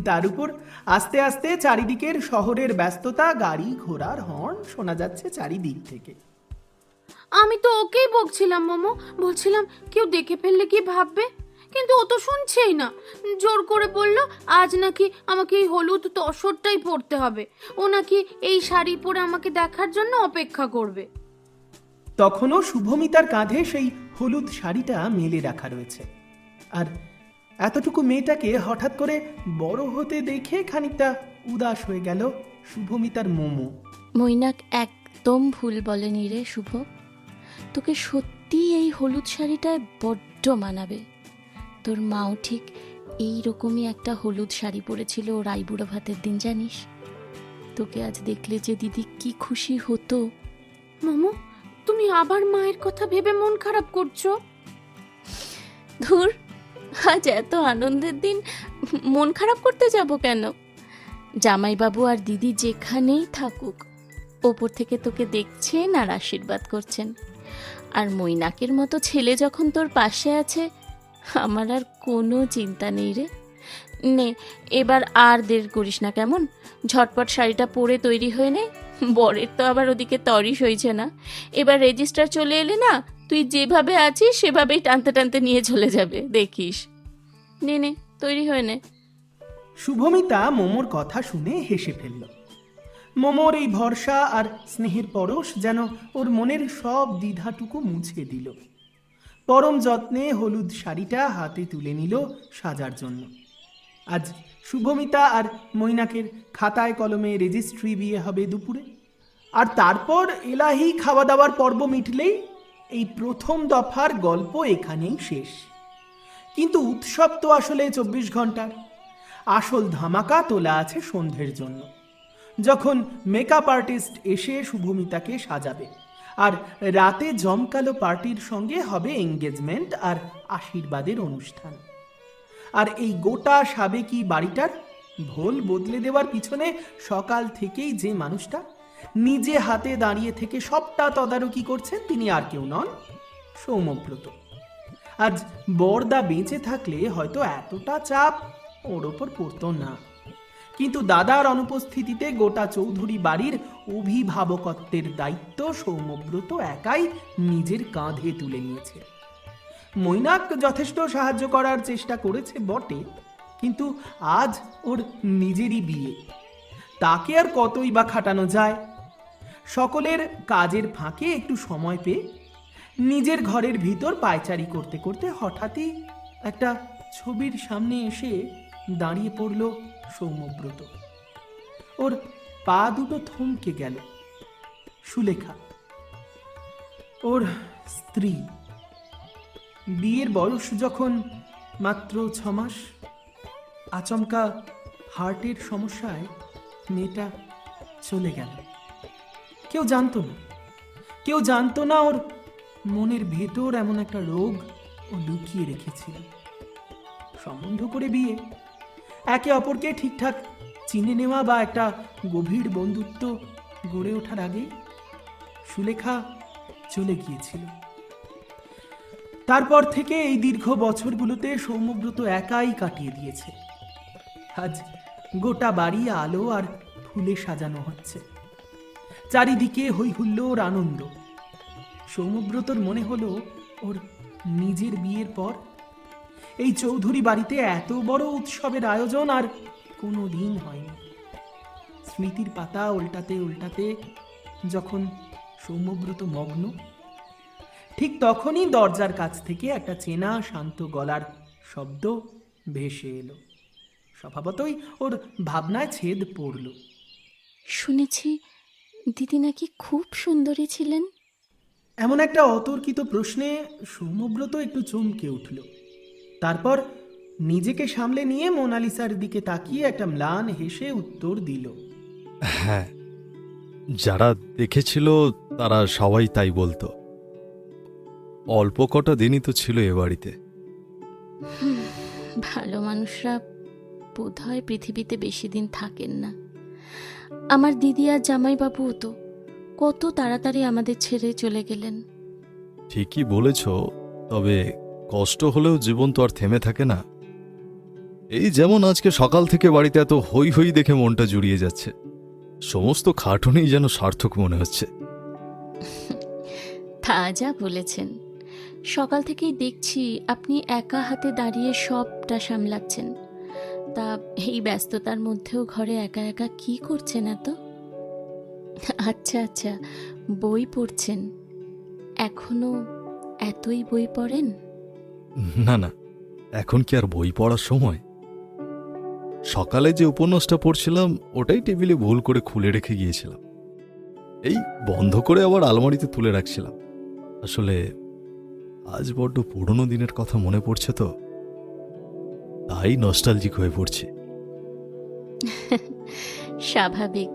তার উপর আস্তে আস্তে চারিদিকের শহরের ব্যস্ততা, গাড়ি ঘোড়ার হর্ন শোনা যাচ্ছে চারিদিক থেকে। আমি তো ওকেই বকছিলাম মোমো, বলছিলাম কেউ দেখে ফেললে কি ভাববে, কিন্তু ও তো শুনছেই না। জোর করে বলল আজ নাকি আমাকে এই হলুদ তসরটাই পরতে হবে, ও নাকি এই শাড়ি পরে আমাকে দেখার জন্য অপেক্ষা করবে। তখনও শুভমিতার কাঁধে সেই হলুদ শাড়িটা মেলে রাখা রয়েছে। আর এতটুকু মেয়েটাকে হঠাৎ করে বড় হতে দেখে খানিকটা উদাস হয়ে গেল শুভমিতার মোমো। মৈনাক একদম ভুল বলেনি রে শুভ, তোকে সত্যি এই হলুদ শাড়িটায় বড্ড মানাবে। তোর মাও ঠিক এই রকমই একটা হলুদ শাড়ি পরেছিল ওর আইবুড়ো ভাতের দিন, জানিস? তোকে আজ দেখলে যে দিদি কি খুশি হতো। মোমো, তুমি আবার মায়ের কথা ভেবে মন খারাপ করছো? ধুর, আজ এত আনন্দের দিন, মন খারাপ করতে যাব কেন? জামাইবাবু আর দিদি যেখানেই থাকুক, ওপর থেকে তোকে দেখছেন আর আশীর্বাদ করছেন। আর মৈনাকের মতো ছেলে যখন তোর পাশে আছে, আমার আর কোনো চিন্তা নেই রে। নে, এবার আর দের করিস না কেমন? ঝটপট শাড়িটা পরে তৈরি হয়ে নে। বরের তো আবার ওদিকে তরই সইছে না। এবার রেজিস্টার চলে এলে না, তুই যেভাবে আছিস সেভাবেই টানতে টানতে নিয়ে চলে যাবে, দেখিস। নে নে, তৈরি হয়ে নে। শুভমিতা মোমোর কথা শুনে হেসে ফেলল। মোমোর এই ভরসা আর স্নেহের পরশ যেন ওর মনের সব দ্বিধাটুকু মুছে দিল। পরম যত্নে হলুদ শাড়িটা হাতে তুলে নিল সাজার জন্য। আজ শুভমিতা আর মৈনাকের খাতায় কলমে রেজিস্ট্রি বিয়ে হবে দুপুরে, আর তারপর এলাহি খাওয়া দাওয়ার পর্ব মিটলেই এই প্রথম দফার গল্প এখানেই শেষ। কিন্তু উৎসব তো আসলে 24 ঘন্টার। আসল ধামাকা তোলা আছে সন্ধ্যের জন্য, যখন মেকআপ আর্টিস্ট এসে শুভমিতাকে সাজাবে, আর রাতে জমকালো পার্টির সঙ্গে হবে এঙ্গেজমেন্ট আর আশীর্বাদের অনুষ্ঠান। আর এই গোটা সাবেকি বাড়িটার ভোল বদলে দেওয়ার পিছনে সকাল থেকেই যে মানুষটা নিজে হাতে দাঁড়িয়ে থেকে সবটা তদারকি করছেন, তিনি আর কেউ নন, সৌম্যব্রত। আজ বরদা বেঁচে থাকলে হয়তো এতটা চাপ ওর ওপর পড়তো না, কিন্তু দাদার অনুপস্থিতিতে গোটা চৌধুরী বাড়ির অভিভাবকত্বের দায়িত্ব সৌম্যব্রত একাই নিজের কাঁধে তুলে নিয়েছে। মৈনাক যথেষ্ট সাহায্য করার চেষ্টা করেছে বটে, কিন্তু আজ ওর নিজেরই বিয়ে, তাকে আর কতই বা খাটানো যায়। সকলের কাজের ফাঁকে একটু সময় পেয়ে নিজের ঘরের ভিতর পায়চারি করতে করতে হঠাৎই একটা ছবির সামনে এসে দাঁড়িয়ে পড়ল সৌম্যব্রত। ওর পা দুটো থমকে গেল। সুলেখা, ওর স্ত্রী। বিয়ের বয়স যখন মাত্র 6 মাস, আচমকা হার্টের সমস্যায় মেয়েটা চলে গেল। কেউ জানতো না, কেউ জানতো না ওর মনের ভেতর এমন একটা রোগ ও লুকিয়ে রেখেছিল। সম্বন্ধ করে বিয়ে, একে অপরকে ঠিকঠাক চিনে নেওয়া বা একটা গভীর বন্ধুত্ব গড়ে ওঠার আগে সুলেখা চলে গিয়েছিল। তারপর থেকে এই দীর্ঘ বছরগুলোতে সৌম্যব্রত একাই কাটিয়ে দিয়েছে। আজ গোটা বাড়ি আলো আর ফুলে সাজানো হচ্ছে, চারিদিকে হই হুল্লোড় আনন্দ। সৌম্যব্রতর মনে হলো ওর নিজের বিয়ের পর এই চৌধুরী বাড়িতে এত বড় উৎসবের আয়োজন আর কোনো দিন হয়নি। স্মৃতির পাতা উল্টাতে উল্টাতে যখন সৌম্যব্রত মগ্ন, ঠিক তখনই দরজার কাছ থেকে একটা চেনা শান্ত গলার শব্দ ভেসে এলো। স্বভাবতই ওর ভাবনায় ছেদ পড়ল। শুনেছি দিদি নাকি খুব সুন্দরী ছিলেন। এমন একটা অতর্কিত প্রশ্নে সৌম্যব্রত একটু চমকে উঠল। তারপর নিজেকে সামলে নিয়ে মোনালিসার দিকে তাকিয়ে একটা ম্লান হেসে উত্তর দিল। হ্যাঁ, যারা দেখেছিল তারা সবাই তাই বলতো। অল্প কটা দিনই তো ছিল এ বাড়িতে। ভালো মানুষরা বোধহয় পৃথিবীতে বেশি দিন থাকেন না। আমার দিদি আর জামাইবাবুও তো কত তাড়াতাড়ি আমাদের ছেড়ে চলে গেলেন। ঠিকই বলেছ, তবে কষ্ট হলেও জীবন তো আর থেমে থাকে না। এই যেমন আজকে সকাল থেকে বাড়িতে এত হই হই দেখে মনটা জুড়িয়ে যাচ্ছে। সমস্ত খাটুনি যেন সার্থক মনে হচ্ছে। তা যা বলেছেন, সকাল থেকেই দেখছি আপনি একা হাতে দাঁড়িয়ে সবটা সামলাচ্ছেন। তা এই ব্যস্ততার মধ্যেও ঘরে একা একা কি করছেন এত? আচ্ছা আচ্ছা, বই পড়ছেন। এখনো এতই বই পড়েন? না না, এখন কি আর বই পড়ার সময়? সকালে যে উপন্যাসটা পড়ছিলাম ওটাই টেবিলে ভুল করে খুলে রেখে গিয়েছিলাম। এই বন্ধ করে আবার আলমারিতে তুলে রাখছিলাম। আসলে আজ বড্ড পুরনো দিনের কথা মনে পড়ছে তো, তাই নস্টালজিক হয়ে পড়ছি। স্বাভাবিক,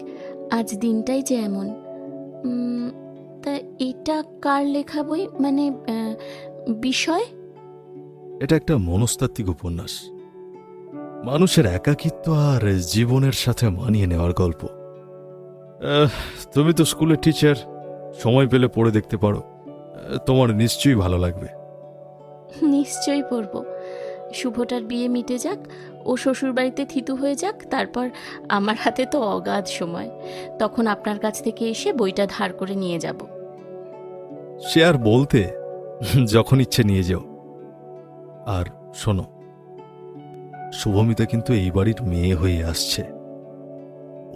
আজ দিনটাই যে এমন। তা এটা কার লেখা বই, মানে বিষয়? এটা একটা মনস্তাত্ত্বিক উপন্যাস, মানুষের একাকিত্ব আর জীবনের সাথে মানিয়ে নেওয়ার গল্প। তুমি তো স্কুলের টিচার, সময় পেলে পড়ে দেখতে পারো। তোমার নিশ্চয়ই ভালো লাগবে। নিশ্চয়ই পড়ব। শুভটার বিয়ে মিটে যাক, ও শ্বশুরবাড়িতে থিতু হয়ে যাক, তারপর আমার হাতে তো অগাধ সময়। তখন আপনার কাছ থেকে এসে বইটা ধার করে নিয়ে যাব। সে আর বলতে, যখন ইচ্ছে নিয়ে যাও। আর শোনো, শুভমিতা কিন্তু এই বাড়ির মেয়ে হয়ে আসছে,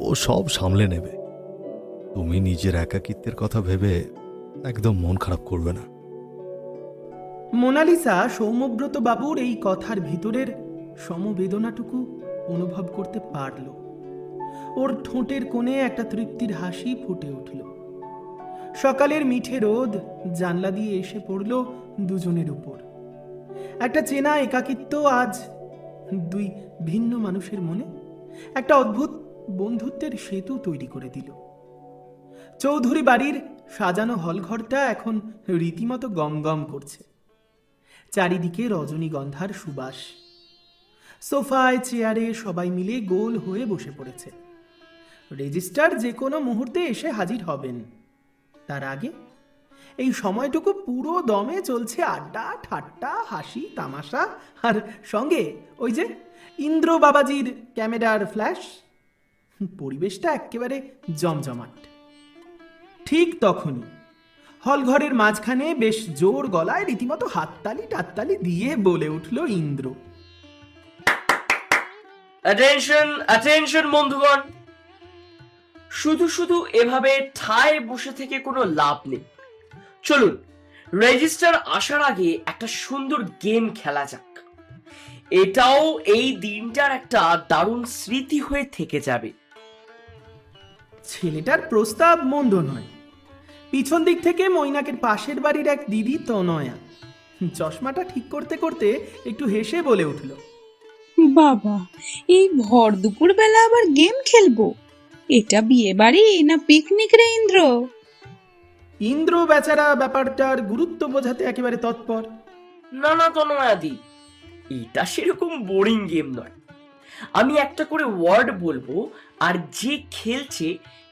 ও সব সামলে নেবে। তুমি নিজের একাকিত্বের কথা ভেবে একদম মন খারাপ করবে না। মোনালিসা সৌম্যব্রত বাবুর এই কথার ভিতরের সমবেদনাটুকু অনুভব করতে পারল। ওর ঠোঁটের কোণে একটা তৃপ্তির হাসি ফুটে উঠল। সকালের মিঠে রোদ জানলা দিয়ে এসে পড়ল দুজনের উপর। একটা চেনা একাকিত্ব আজ দুই ভিন্ন মানুষের মনে একটা অদ্ভুত বন্ধুত্বের সেতু তৈরি করে দিল। চৌধুরী বাড়ির সাজানো হলঘরটা এখন রীতিমতো গম গম করছে। চারিদিকে রজনীগন্ধার সুবাস। সোফায় চেয়ারে সবাই মিলে গোল হয়ে বসে পড়েছে। রেজিস্ট্রার যে কোনো মুহূর্তে এসে হাজির হবেন। তার আগে এই সময়টুকু পুরো দমে চলছে আড্ডা, ঠাট্টা, হাসি, তামাশা, আর সঙ্গে ওই যে ইন্দ্র বাবাজির ক্যামেরার ফ্ল্যাশ। পরিবেশটা একেবারে জমজমাট। ঠিক তখনই হলঘরের মাঝখানে বেশ জোর গলায় রীতিমতো হাততালি টাততালি দিয়ে বলে উঠল ইন্দ্র। অ্যাটেনশন অ্যাটেনশন বন্ধুগণ, শুধু শুধু এভাবে ঠায় বসে থেকে কোনো লাভ নেই। চলুন রেজিস্টার আসার আগে একটা সুন্দর গেম খেলা যাক। এটাও এই দিনটার একটা দারুণ স্মৃতি হয়ে থেকে যাবে। ছেলেটার প্রস্তাব মন্দ নয়। পিছন দিক থেকে মৈনাকের পাশের বাড়ির এক দিদি তনয়া চশমাটা ঠিক করতে করতে একটু হেসে বলে উঠল, বাবা, এই ভর দুপুর বেলা আবার গেম খেলবো? এটা বিয়ে বাড়ি না পিকনিক রে ইন্দ্র? ইন্দ্র বেচারা ব্যাপারটার গুরুত্ব বোঝাতে একেবারে তৎপর। না না তন্ময়াদি, এটা সেরকম বোরিং গেম নয়। আমি একটা করে ওয়ার্ড বলবো, আর যে খেলছে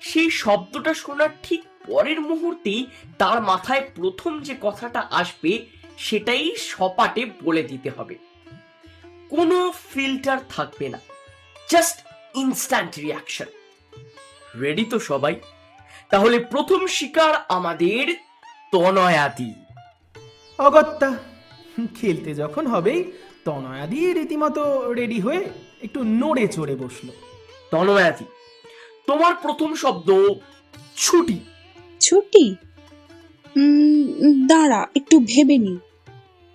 সেই শব্দটা শোনার ঠিক পরের মুহূর্তেই তার মাথায় প্রথম যে কথাটা আসবে সেটাই সপাটে বলে দিতে হবে। কোনো ফিল্টার থাকবে না, জাস্ট ইনস্ট্যান্ট রিয়াকশন। রেডি তো সবাই? তাহলে প্রথম শিকার আমাদের তনয়াদি। অগত্যা, খেলতে যখন হবেই তনয়াদি রীতিমতো রেডি হয়ে একটু নড়ে চড়ে বসলো। তনয়াদি, তোমার প্রথম শব্দ ছুটি। ছুটি? দাঁড়া একটু ভেবে নি।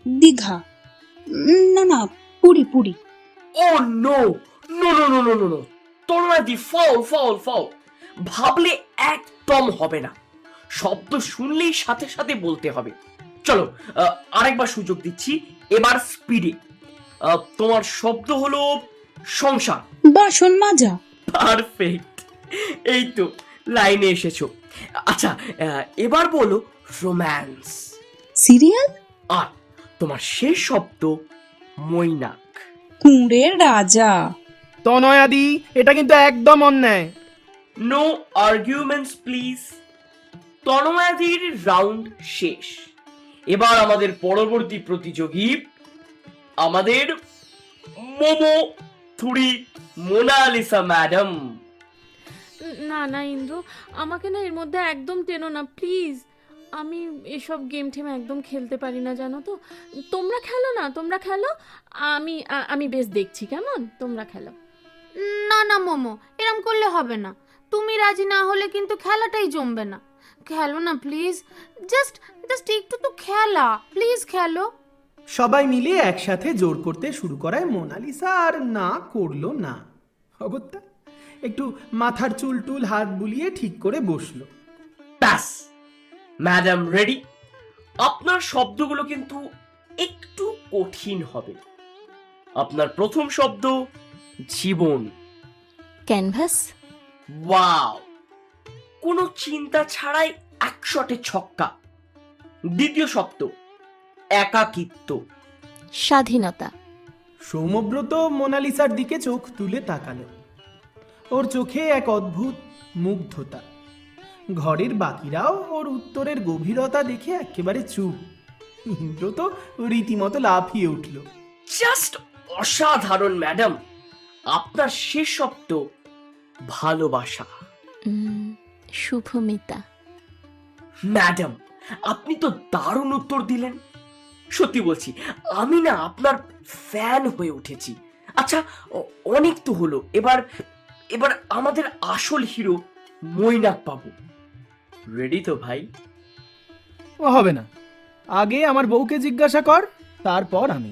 দীঘা। না না, Puri Puri. Oh no no no no no no no, তনয়াদি ফাউল ফাউল ফাউল। ভাবলে একদম হবে না, শব্দ শুনলেই সাথে সাথে বলতে হবে। চলো আরেকবার সুযোগ দিচ্ছি, এবার স্পিডে। তোমার শব্দ হলো সংসার। বাসন মাজা। পারফেক্ট, এই তো লাইনে এসেছো। আচ্ছা, এবার বলো রোম্যান্স। সিরিয়াল। আর তোমার শেষ শব্দ মৈনাক। কুঁড়ের রাজা। তনয়াদি, এটা কিন্তু একদম অন্যায়। No arguments please. তন্ময়াদির রাউন্ড শেষ। এবার আমাদের পরবর্তী প্রতিযোগী আমাদের মোমো থুড়ি মোনালিসা ম্যাডাম। না না ইন্দ্র, আমাকে না এর মধ্যে একদম টেনো না প্লিজ। আমি এসব গেম টেম একদম খেলতে পারি না, জানো তো। তোমরা খেলো না, তোমরা খেলো। আমি বেশ দেখছি, কেমন? তোমরা খেলো। না না মোমো, এরম করলে হবে না। তুমি রাজি না হলে কিন্তু খেলাটাই জমবে না। খেলো না প্লিজ, জাস্ট জাস্ট একটু তো খেলা, প্লিজ খেলো। সবাই মিলে একসাথে জোর করতে শুরু করায় মোনালিসা আর না করলো না। অগত্যা একটু মাথার চুল টুল হাত বুলিয়ে ঠিক করে বসলো। ব্যাস, ম্যাডাম রেডি। আপনার শব্দগুলো কিন্তু একটু কঠিন হবে। আপনার প্রথম শব্দ জীবন। ক্যানভাস। ওয়াও, কোনো চিন্তা ছাড়াই এক শটে ছক্কা। দ্বিতীয় শব্দ একাকিত্ব। স্বাধীনতা। সৌম্যব্রত মোনালিসার দিকে চোখ তুলে তাকালো। ওর চোখে এক অদ্ভুত মুগ্ধতা। ঘরের বাকিরাও ওর উত্তরের গভীরতা দেখে একেবারে চুপ। ইন্দ্র তো রীতিমতো লাফিয়ে উঠল। জাস্ট অসাধারণ ম্যাডাম। আপনার শেষ শব্দ ভালোবাসা। শুভমিতা। ম্যাডাম, আপনি তো দারুণ উত্তর দিলেন। সত্যি বলছি, আমি না আপনার ফ্যান হয়ে উঠেছি। আচ্ছা, অনেক তো হলো। এবার এবার আমাদের আসল হিরো মৈনাক বাবু। রেডি তো ভাই? ও হবে না, আগে আমার বউকে জিজ্ঞাসা কর, তারপর আমি।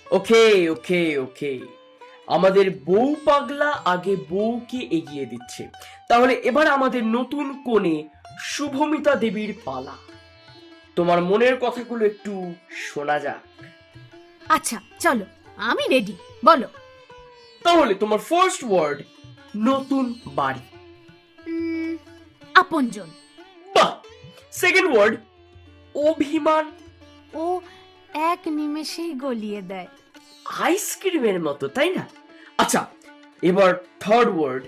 ওকে ওকে ওকে, আমাদের বউ পাগলা আগে বউকে এগিয়ে দিচ্ছে। তাহলে এবার আমাদের নতুন কোণে শুভমিতা দেবীর পালা। তোমার মনের কথাগুলো একটু শোনা যাক। আচ্ছা চলো, আমি রেডি, বলো। তাহলে তোমার ফার্স্ট ওয়ার্ড নতুন বাড়ি। আপনজন। বাহ। সেকেন্ড ওয়ার্ড অভিমান। ও এক নিমেষেই গলিয়ে দেয়। আইসক্রিমের মতো, তাই না? আচ্ছা, এবার থার্ড ওয়ার্ড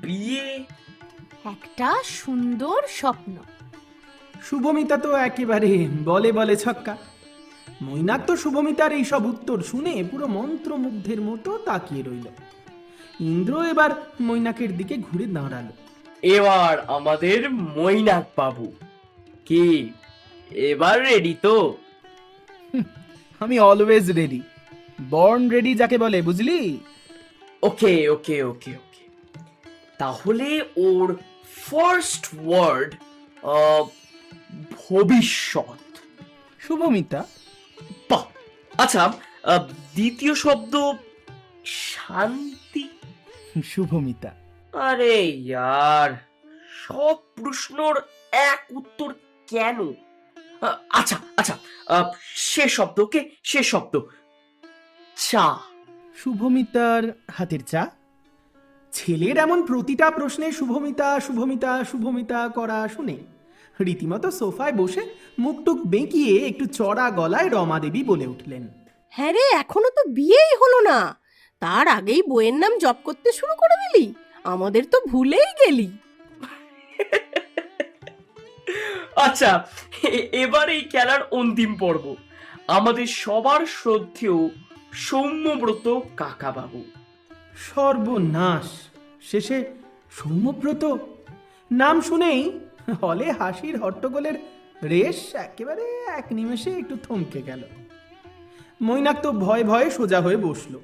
বিয়ে। একটা সুন্দর স্বপ্ন। শুভমিতা তো একেবারে বলে বলে ছক্কা। মৈনাক তো শুভমিতার এইসব উত্তর শুনে পুরো মন্ত্রমুগ্ধের মতো তাকিয়ে রইল। ইন্দ্র এবার মৈনাকের দিকে ঘুরে দাঁড়ালো। এবার আমাদের মৈনাক বাবু। কি এবার রেডি তো? আমি অলওয়েজ রেডি, বর্ন রেডি যাকে বলে, বুঝলি? ওকে ওকে ওকে ওকে, তাহলে ওর ফার্স্ট ওয়ার্ড ভবিষ্যৎ। শুভমিতা। বাহ। আচ্ছা, দ্বিতীয় শব্দ শান্তি। শুভমিতা। আরে ইয়ার, সব প্রশ্নর এক উত্তর কেন? আচ্ছা আচ্ছা, শেষ শব্দ। ওকে, শেষ শব্দ চা। শুভমিতার হাতের চা। ছেলের এমন প্রতিটা প্রশ্নে শুভমিতা শুভমিতা শুভমিতা করা শুনে রীতিমতো সোফায় বসে মুখটুক বেঁকিয়ে একটু চড়া গলায় রমাদেবী বলে উঠলেন, হ্যাঁ রে, এখনো তো বিয়েই হলো না, তার আগেই বইয়ের নাম জপ করতে শুরু করে দিলি, আমাদের তো ভুলেই গেলি। আচ্ছা, এবার এই খেলার অন্তিম পর্ব, আমাদের সবার শ্রদ্ধেয় সৌম্যব্রত কাকাবাবু। সর্বনাশ! শেষে সৌম্যব্রত নাম শুনেই হলে হাসির হট্টগোলের রেশ একেবারে এক নিমেষে একটু থমকে গেল। মৈনাক তো ভয়ে ভয়ে সোজা হয়ে বসল।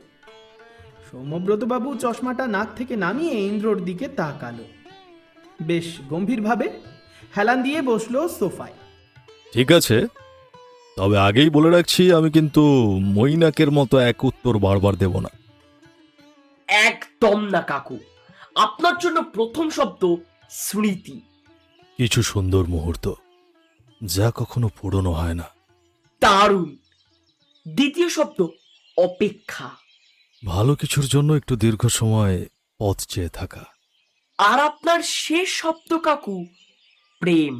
সৌম্যব্রতবাবু চশমাটা নাক থেকে নামিয়ে ইন্দ্রর দিকে তাকালো, বেশ গম্ভীরভাবে হেলান দিয়ে বসলো সোফায়। ঠিক আছে, তবে আগেই বলে রাখছি, আমি কিন্তু মৈনাকের মতো এক উত্তর বারবার দেব না। একদম না কাকু, আপনার জন্য প্রথম শব্দ স্মৃতি। কিছু সুন্দর মুহূর্ত যা কখনো পুরনো হয় না। দারুণ। দ্বিতীয় শব্দ অপেক্ষা। ভালো কিছুর জন্য একটু দীর্ঘ সময় পথ চেয়ে থাকা। আর আপনার শেষ শব্দ কাকু প্রেম।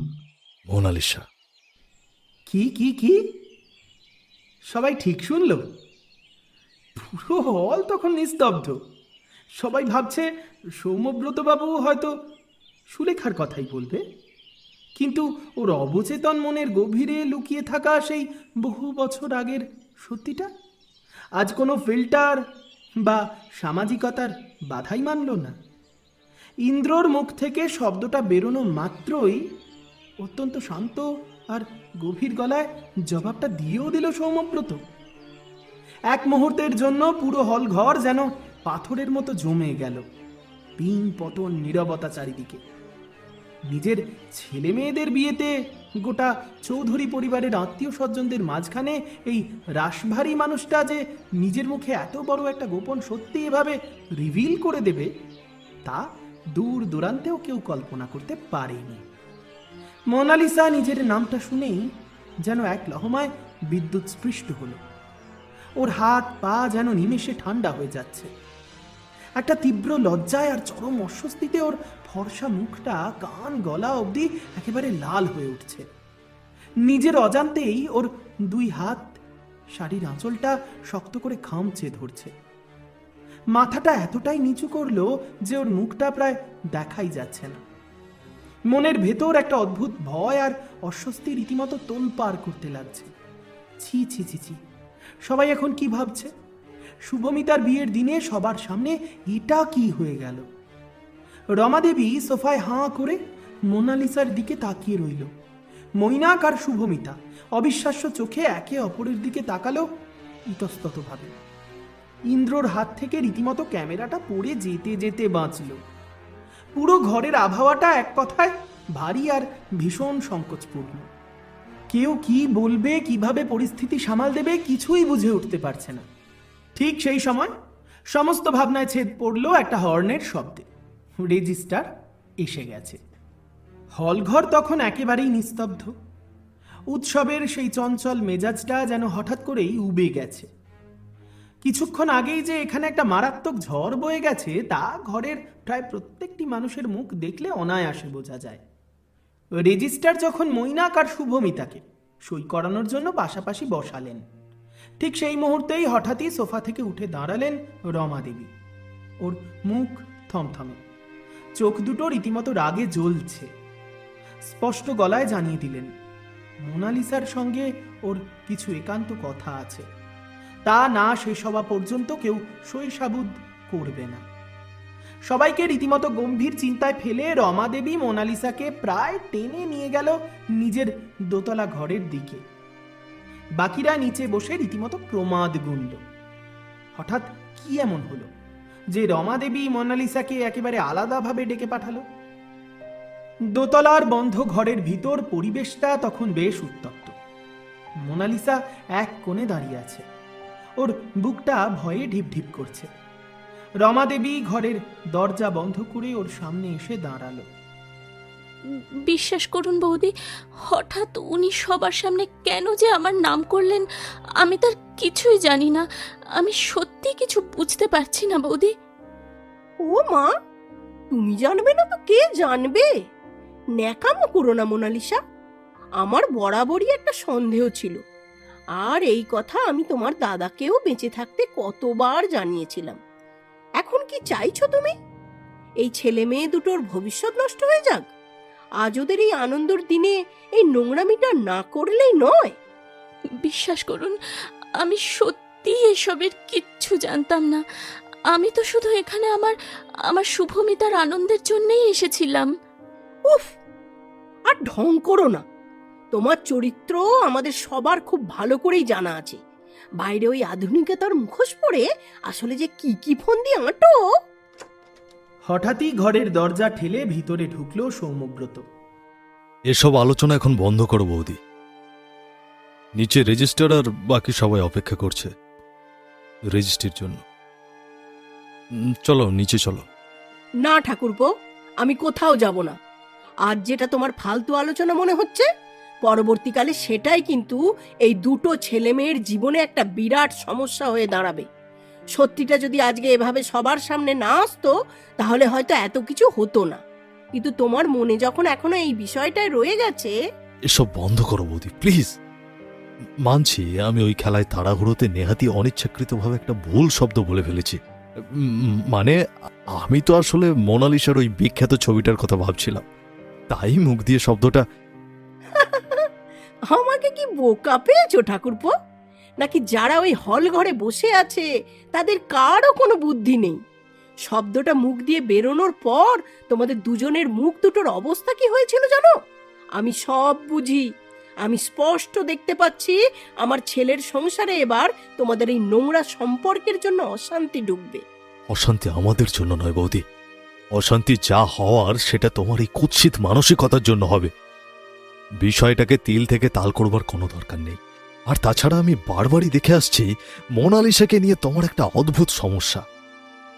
মোনালিসা। কি কি কি? সবাই ঠিক শুনল? পুরো হল তখন নিস্তব্ধ। সবাই ভাবছে সৌম্যব্রতবাবু হয়তো সুলেখার কথাই বলবে, কিন্তু ওর অবচেতন মনের গভীরে লুকিয়ে থাকা সেই বহু বছর আগের সত্যিটা আজ কোনো ফিল্টার বা সামাজিকতার বাধাই মানল না। ইন্দ্রর মুখ থেকে শব্দটা বেরোনো মাত্রই অত্যন্ত শান্ত আর গভীর গলায় জবাবটা দিয়েও দিল সৌম্যব্রত। এক মুহূর্তের জন্য পুরো হল ঘর যেন পাথরের মতো জমে গেল। পিন পতন নীরবতা চারিদিকে। নিজের ছেলে মেয়েদের বিয়েতে গোটা চৌধুরী পরিবারের আত্মীয় স্বজনদের মাঝখানে এই রাশভারী মানুষটা যে নিজের মুখে এত বড় একটা গোপন সত্যি এভাবে রিভিল করে দেবে, তা দূর দূরান্তেও কেউ কল্পনা করতে পারেনি। মোনালিসা নিজের নামটা শুনেই যেন এক লহমায় বিদ্যুৎ স্পৃষ্ট হলো। ওর হাত পা যেন নিমেষে ঠান্ডা হয়ে যাচ্ছে। একটা তীব্র লজ্জায় আর চরম অস্বস্তিতে ওর ফর্সা মুখটা কান গলা অবধি একেবারে লাল হয়ে উঠছে। নিজের অজান্তেই ওর দুই হাত শাড়ির আঁচলটা শক্ত করে খামচে ধরছে। মাথাটা এতটাই নিচু করলো যে ওর মুখটা প্রায় দেখাই যাচ্ছে না। মনের ভেতর একটা অদ্ভুত ভয় আর অস্বস্তি রীতিমতো তোলপাড় করতে লাগছে। ছি ছি ছি ছি, সবাই এখন কি ভাবছে? শুভমিতার বিয়ের দিনে সবার সামনে এটা কি হয়ে গেল? রমাদেবী সোফায় হাঁ করে মোনালিসার দিকে তাকিয়ে রইল। মৈনাক আর শুভমিতা অবিশ্বাস্য চোখে একে অপরের দিকে তাকালো ইতস্ততভাবে। ইন্দ্রর হাত থেকে রীতিমতো ক্যামেরাটা পড়ে যেতে যেতে বাঁচল। পুরো ঘরের আবহাওয়াটা এক কথায় ভারী আর ভীষণ সংকোচপূর্ণ। কেউ কি বলবে, কিভাবে পরিস্থিতি সামাল দেবে, কিছুই বুঝে উঠতে পারছে না। ঠিক সেই সময় সমস্ত ভাবনায় ছেদ পড়ল একটা হর্নের শব্দে। রেজিস্টার এসে গেছে। হলঘর তখন একেবারেই নিস্তব্ধ। উৎসবের সেই চঞ্চল মেজাজটা যেন হঠাৎ করেই উবে গেছে। কিছুক্ষণ আগেই যে এখানে একটা মারাত্মক ঝড় বয়ে গেছে তা ঘরের প্রায় প্রত্যেকটি মানুষের মুখ দেখলে অনায়াসে বোঝা যায়। রেজিস্টার যখন মৈনাক আর শুভমিতাকে সই করানোর জন্য পাশাপাশি বসালেন, ঠিক সেই মুহূর্তেই হঠাৎই সোফা থেকে উঠে দাঁড়ালেন রমাদেবী। ওর মুখ থমথমে, চোখ দুটো রীতিমতো রাগে জ্বলছে। স্পষ্ট গলায় জানিয়ে দিলেন মোনালিসার সঙ্গে ওর কিছু একান্ত কথা আছে, তা না শেষ হওয়া পর্যন্ত কেউ সই সাবুদ করবে না। সবাইকে রীতিমতো গম্ভীর চিন্তায় ফেলে রমাদেবী মোনালিসাকে প্রায় টেনে নিয়ে গেল নিজের দোতলা ঘরের দিকে। বাকিরা নিচে বসে রীতিমতো প্রমাদ গুনল। হঠাৎ কি এমন হলো যে রমাদেবী মোনালিসাকে একেবারে আলাদাভাবে ডেকে পাঠালো? দোতলার বন্ধ ঘরের ভিতর পরিবেশটা তখন বেশ উত্তপ্ত। মোনালিসা এক কোণে দাঁড়িয়ে আছে, ওর বুকটা ভয়ে ঢিপ ঢিপ করছে। রমাদেবী ঘরের দরজা বন্ধ করে ওর সামনে এসে দাঁড়ালো। বিশ্বাস করুন বৌদি, হঠাৎ উনি সবার সামনে কেন যে আমার নাম করলেন আমি তার কিছুই জানি না। আমি সত্যি কিছু বুঝতে পারছি না বৌদি। ও মা, তুমি জানবে না তো কে জানবে? ন্যাকামো করো না মোনালিসা। আমার বরাবরই একটা সন্দেহ ছিল, আর এই কথা আমি তোমার দাদাকেও বেঁচে থাকতে কতবার জানিয়েছিলাম। এখন কি চাইছো তুমি? এই ছেলে মেয়ে দুটোর ভবিষ্যৎ নষ্ট হয়ে যাক? আজ ওদের এই আনন্দের দিনে এই নোংরামিটা না করলেই নয়। বিশ্বাস করুন, আমি সত্যি এসবের কিচ্ছু জানতাম না। আমি তো শুধু এখানে আমার আমার শুভমিতার আনন্দের জন্যই এসেছিলাম। উফ, আর ঢং করো না। তোমার চরিত্র আমাদের সবার খুব ভালো করেই জানা আছে। বাইরে ওই আধুনিকতার মুখোশ পরে আসলে যে কি কি ফন্দি আঁটো। হঠাৎই ঘরের দরজা ঠেলে ভিতরে ঢুকলো সৌম্যব্রত। এসব আলোচনা এখন বন্ধ করো বৌদি। নিচে রেজিস্টার আর বাকি সবাই অপেক্ষা করছে রেজিস্ট্রির জন্য। চলো নিচে চলো। না ঠাকুরপো, আমি কোথাও যাব না। আজ যেটা তোমার ফালতু আলোচনা মনে হচ্ছে, পরবর্তীকালে সেটাই কিন্তু এই দুটো ছেলে মেয়ের জীবনে একটা বিরাট সমস্যা হয়ে দাঁড়াবে। সত্যিটা যদি আজকে এভাবে সবার সামনে না আসতো, তাহলে হয়তো এত কিছু হতো না। কিন্তু তোমার মনে যখন এখনো এই বিষয়টাই রয়ে গেছে। এসব বন্ধ করো বৌদি প্লিজ। মানছি আমি ওই খেলায় তাড়াহুড়োতে নেহাতি অনিচ্ছাকৃতভাবে একটা ভুল শব্দ বলে ফেলেছি। মানে আমি তো আসলে মোনালিসার ওই বিখ্যাত ছবিটার কথা ভাবছিলাম, তাই মুখ দিয়ে শব্দটা। আমাকে কি বোকা পেয়েছো ঠাকুরপো? নাকি যারা ওই হল ঘরে বসে আছে তাদের কারও কোনো বুদ্ধি নেই? শব্দটা মুখ দিয়ে বেরোনোর পর তোমাদের দুজনের মুখ দুটোর অবস্থা কি হয়েছিল জানো? আমি সব বুঝি। আমি স্পষ্ট দেখতে পাচ্ছি আমার ছেলের সংসারে এবার তোমাদের এই নোংরা সম্পর্কের জন্য অশান্তি ঢুকবে। অশান্তি আমাদের জন্য নয় বৌদি, অশান্তি যা হওয়ার সেটা তোমার এই কুৎসিত মানসিকতার জন্য হবে। বিষয়টাকে তিল থেকে তাল করবার কোনো দরকার নেই। আর তাছাড়া আমি বারবারই দেখে আসছি মোনালিসাকে নিয়ে তোমার একটা অদ্ভুত সমস্যা।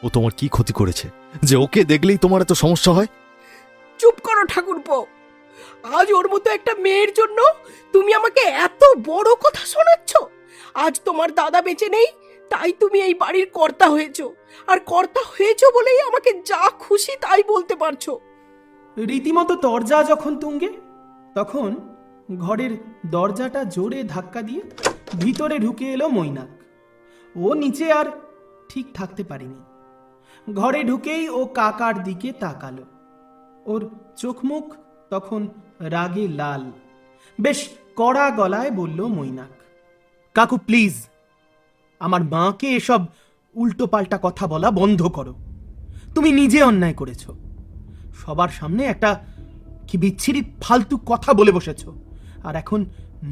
ও তোমার কি ক্ষতি করেছে যে ওকে দেখলেই তোমার এত সমস্যা হয়? চুপ করো ঠাকুরপো। আজ ওর মতো একটা মেয়ের জন্য তুমি আমাকে এত বড় কথা শোনাচ্ছ? আজ তোমার দাদা বেঁচে নেই, তাই তুমি এই বাড়ির কর্তা হয়েছো। আর কর্তা হয়েছো বলেই আমাকে যা খুশি তাই বলতে পারছো। রীতিমতো তরজা যখন তুঙ্গে, তখন ঘরের দরজাটা জোরে ধাক্কা দিয়ে ভিতরে ঢুকে এলো মৈনাক। ও নিচে আর ঠিক থাকতে পারেনি। ঘরে ঢুকেই ও কাকার দিকে তাকালো। ওর চোখ মুখ তখন রাগে লাল। বেশ কড়া গলায় বলল মৈনাক, কাকু প্লিজ, আমার মাকে এসব উল্টো পাল্টা কথা বলা বন্ধ করো। তুমি নিজে অন্যায় করেছ। সবার সামনে একটা কি বিচ্ছিরি ফালতু কথা বলে বসেছ, আর এখন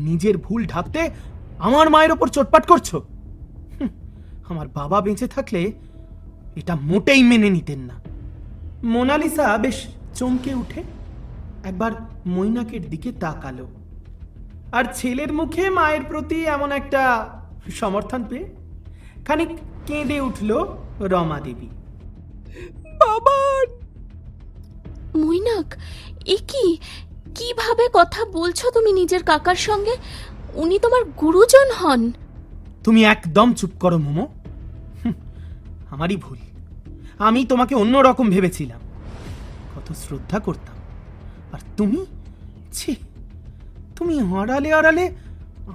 নিজের ভুল ঢাকতে আমার মায়ের ওপর চোটপাট করছো। আমার বাবা বেঁচে থাকলে এটা মোটেই মেনে নিতেন না। মোনালিসা বেশ চমকে উঠে একবার মৈনাকের দিকে তাকালো, আর ছেলের মুখে মায়ের প্রতি এমন একটা সমর্থন পেয়ে খানিক কেঁদে উঠল রমা দেবী। বাবা! মৈনাক, এ কি, কিভাবে কথা বলছো তুমি নিজের কাকার সঙ্গে? উনি তোমার গুরুজন হন। তুমি একদম চুপ করো মোমো। আমারই ভুল। আমি তোমাকে অন্য রকম ভেবেছিলাম, কত শ্রদ্ধা করতাম। আর তুমি, ছি, তুমি আড়ালে আড়ালে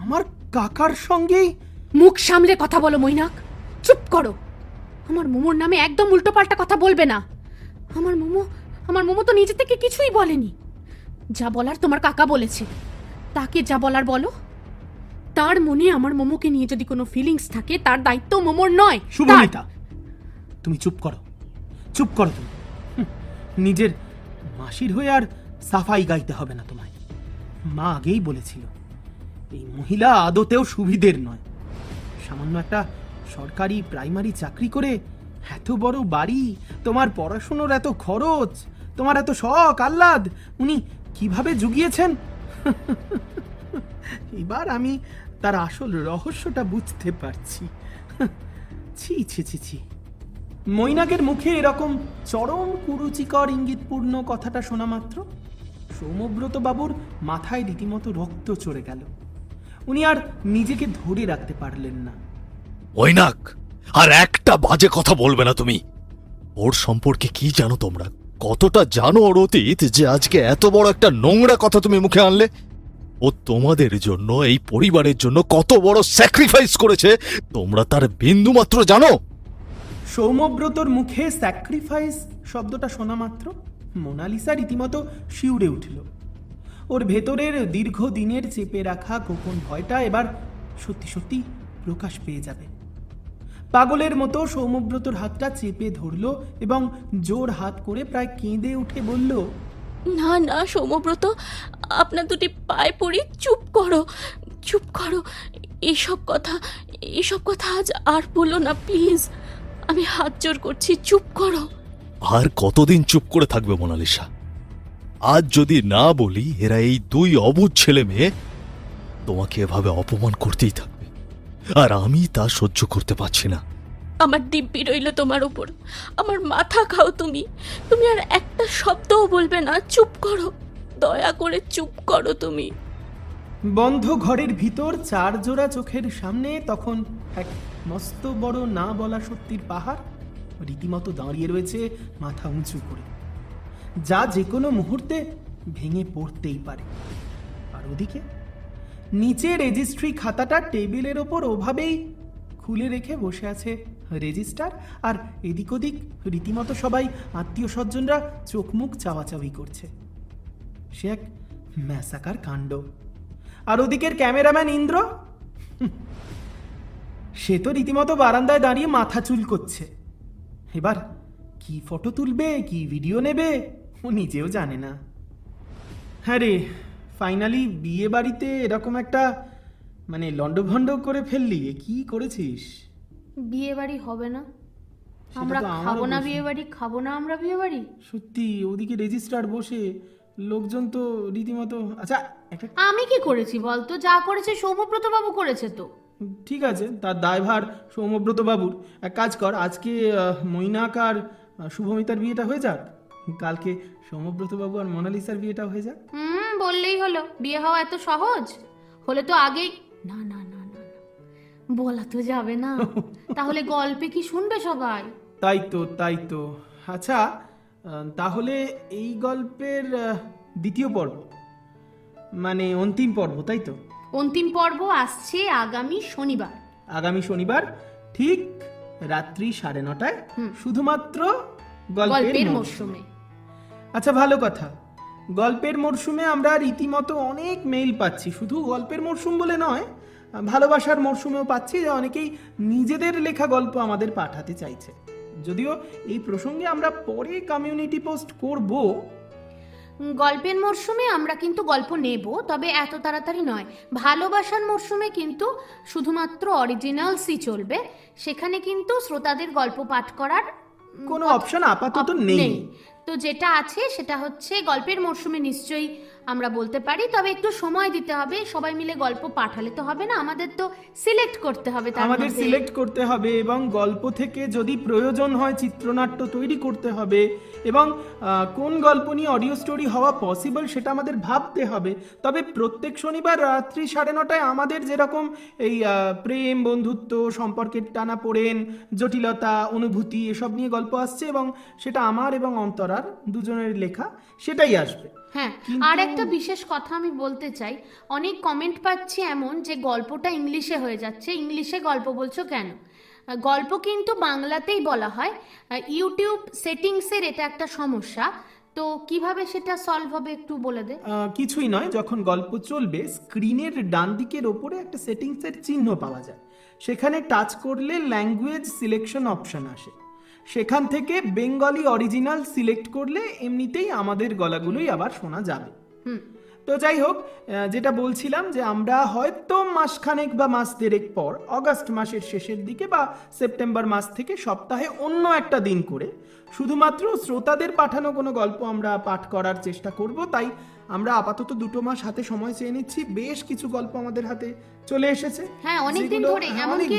আমার কাকার সঙ্গেই। মুখ সামলে কথা বলো মৈনাক, চুপ করো। আমার মোমোর নামে একদম উল্টোপাল্টা কথা বলবে না। আমার মোমো তো নিজে থেকে কিছুই বলেনি। যা বলার তোমার কাকা বলেছে, তাকে যা বলার বলো। তার মনে আমার মোমোকে নিয়ে যদি কোনো ফিলিংস থাকে, তার দায়িত্ব মোমোর নয়। শুভমিতা, তুমি চুপ করো, চুপ করো তুমি। নিজের মাসির হয়ে আর সাফাই গাইতে হবে না তোমায়। মা আগেই বলেছিল এই মহিলা আদতেও সুবিধের নয়। সামান্য একটা সরকারি প্রাইমারি চাকরি করে এত বড় বাড়ি, তোমার পড়াশুনোর এত খরচ, তোমার এত শখ আহ্লাদ উনি কিভাবে জুগিয়েছেন। এবার আমি তার আসল রহস্যটা বুঝতে পারছি। ছি ছি ছি ছি। মৈনাকের মুখে এরকম চরম কুরুচিকর ইঙ্গিতপূর্ণ কথাটা শোনা মাত্র সৌম্যব্রত বাবুর মাথায় রীতিমতো রক্ত চড়ে গেল। উনি আর নিজেকে ধরে রাখতে পারলেন না। মৈনাক, আর একটা বাজে কথা বলবে না তুমি। ওর সম্পর্কে কি জানো তোমরা? কতটা জানো ওর অতীত যে আজকে এত বড় একটা নোংরা কথা তুমি মুখে আনলে? ও তোমাদের জন্য, এই পরিবারের জন্য কত বড় স্যাক্রিফাইস করেছে তোমরা তার বিন্দু মাত্র জানো? সৌম্যব্রতর মুখে স্যাক্রিফাইস শব্দটা শোনা মাত্র মোনালিসা রীতিমতো শিউরে উঠল। ওর ভেতরের দীর্ঘদিনের চেপে রাখা গোপন ভয়টা এবার সত্যি সত্যি প্রকাশ পেয়ে যাবে। পাগলের মতো সৌম্যব্রতর হাতটা চেপে ধরল এবং জোর হাত করে প্রায় কেঁদে উঠে বলল, না না সৌম্যব্রত, আপনার দুটি পায়ে পড়ি, চুপ করো, চুপ করো। এসব কথা আজ আর বলো না প্লিজ, আমি হাত জোর করছি, চুপ করো। আর কতদিন চুপ করে থাকবে মোনালিসা? আজ যদি না বলি, এরা এই দুই অবুঝ ছেলে মেয়ে তোমাকে এভাবে অপমান করতেই থাকবে, আর আমি তা সহ্য করতে পারছি না। আমার দিব্যি রইল তোমার উপর, আমার মাথা খাও তুমি। তুমি আর একটা শব্দও বলবে না, চুপ করো, দয়া করে চুপ করো তুমি। বন্ধ ঘরের ভিতর চার জোড়া চোখের সামনে তখন এক মস্ত বড় না বলা সত্যির পাহাড় রীতিমতো দাঁড়িয়ে রয়েছে মাথা উঁচু করে, যা যে কোনো মুহূর্তে ভেঙে পড়তেই পারে। আর ওদিকে নিচে রেজিস্ট্রি খাতাটা টেবিলের ওপর ওভাবেই খুলে রেখে বসে আছে রেজিস্টার, আর এদিক ওদিক রীতিমতো সবাই আত্মীয় স্বজনরা চোখ মুখ চাওয়াচাওয়ি করছে। সে এক ম্যাসাকার কাণ্ড। আর ওদিকের ক্যামেরাম্যান ইন্দ্র, সে তো রীতিমতো বারান্দায় দাঁড়িয়ে মাথা চুল করছে। এবার কি ফটো তুলবে, কি ভিডিও নেবে, ও নিজেও জানে না। হ্যাঁ রে, ফাইনালি বিয়ে বাড়িতে এরকম একটা লন্ডভন্ড করে ফেললি। কি করেছিস? বিয়ে বাড়ি হবে না, সেটা আমরা তো আমারও খাবো না প্রশ্ন। বিয়ে বাড়ি, খাবো না আমরা বিয়ে বাড়ি। সত্যি ওদিকে রেজিস্ট্রার বসে লোকজন তো রীতিমতো। আচ্ছা একটা আমি কি করেছি বলতো? যা করেছে সৌম্যব্রত বাবু করেছে তো। ঠিক আছে, তার দায়ভার সৌম্যব্রত বাবুর। এক কাজ কর, আজকে মৈনাক আর শুভমিতার বিয়েটা হয়ে যাক, কালকে সৌম্যব্রত বাবু আর মোনালিসার বিয়েটা হয়ে যাক। বললেই হলো, বিয়ে হওয়া এত সহজ হলে তো আগেই। না না না না না, বলা তো যাবে না, তাহলে গল্পে কি শুনবে সবাই? তাই তো। আচ্ছা, তাহলে এই গল্পের দ্বিতীয় পর্ব, অন্তিম পর্ব, তাই তো? অন্তিম পর্ব আসছে আগামী শনিবার ঠিক রাত্রি 9:30 শুধুমাত্র গল্পের মরশুমে। আচ্ছা, ভালো কথা। গল্পের মরশুমে আমরা রীতিমতো অনেক মেইল পাচ্ছি, শুধু গল্পের মরশুম বলে নয়, ভালোবাসার মরশুমেও পাচ্ছি যে অনেকেই নিজেদের লেখা গল্প আমাদের পাঠাতে চাইছে। যদিও এই প্রসঙ্গে আমরা পরে কমিউনিটি পোস্ট করব। গল্পের মরশুমে আমরা কিন্তু গল্প নেব, তবে এত তাড়াতাড়ি নয়। ভালোবাসার মরশুমে কিন্তু শুধুমাত্র অরিজিনালসই চলবে, সেখানে কিন্তু শ্রোতাদের গল্প পাঠ করার কোনো অপশন আপাতত নেই। তো যেটা আছে সেটা হচ্ছে গল্পের মরশুমে নিশ্চয়ই আমরা বলতে পারি, তবে একটু সময় দিতে হবে। সবাই মিলে গল্প পাঠালে তো হবে না, আমাদের তো সিলেক্ট করতে হবে, আমাদের সিলেক্ট করতে হবে এবং গল্প থেকে যদি প্রয়োজন হয় চিত্রনাট্য তৈরি করতে হবে, এবং কোন গল্প নিয়ে অডিও স্টোরি হওয়া পসিবল সেটা আমাদের ভাবতে হবে। তবে প্রত্যেক শনিবার রাত্রি 9:30 আমাদের যেরকম এই প্রেম, বন্ধুত্ব, সম্পর্কের টানাপোড়েন, জটিলতা, অনুভূতি এসব নিয়ে গল্প আসছে, এবং সেটা আমার এবং অন্তরার দুজনের লেখা, সেটাই আসবে। হ্যাঁ, আর একটা বিশেষ কথা আমি বলতে চাই, অনেক কমেন্ট পাচ্ছি এমন যে গল্পটা ইংলিশে হয়ে যাচ্ছে, ইংলিশে গল্প বলছো কেন? গল্প কিন্তু বাংলাতেই বলা হয়। ইউটিউব সেটিংসের এটা একটা সমস্যা, তো কিভাবে সেটা সলভ হবে একটু বলে দে। কিছুই নয়, যখন গল্প চলবে স্ক্রিনের ডান দিকের ওপরে একটা সেটিংসের চিহ্ন পাওয়া যায়, সেখানে টাচ করলে ল্যাঙ্গুয়েজ সিলেকশন অপশন আসে, সেখান থেকে বেঙ্গলি অরিজিনাল সিলেক্ট করলে এমনিতেই আমাদের গলাগুলোই আবার শোনা যাবে। তো যাই হোক, যেটা বলছিলাম যে আমরা হয়তো মাসখানেক বা মাস দেড়েক পর অগাস্ট মাসের শেষের দিকে বা সেপ্টেম্বর মাস থেকে সপ্তাহে অন্য একটা দিন করে শুধুমাত্র শ্রোতাদের পাঠানো কোনো গল্প আমরা পাঠ করার চেষ্টা করব। তাই আমরা আপাতত 2 মাস হাতে সময় চেয়ে নিচ্ছি। বেশ কিছু গল্প আমাদের হাতে চলে এসেছে। হ্যাঁ, অনেকদিন ধরে, এমনকি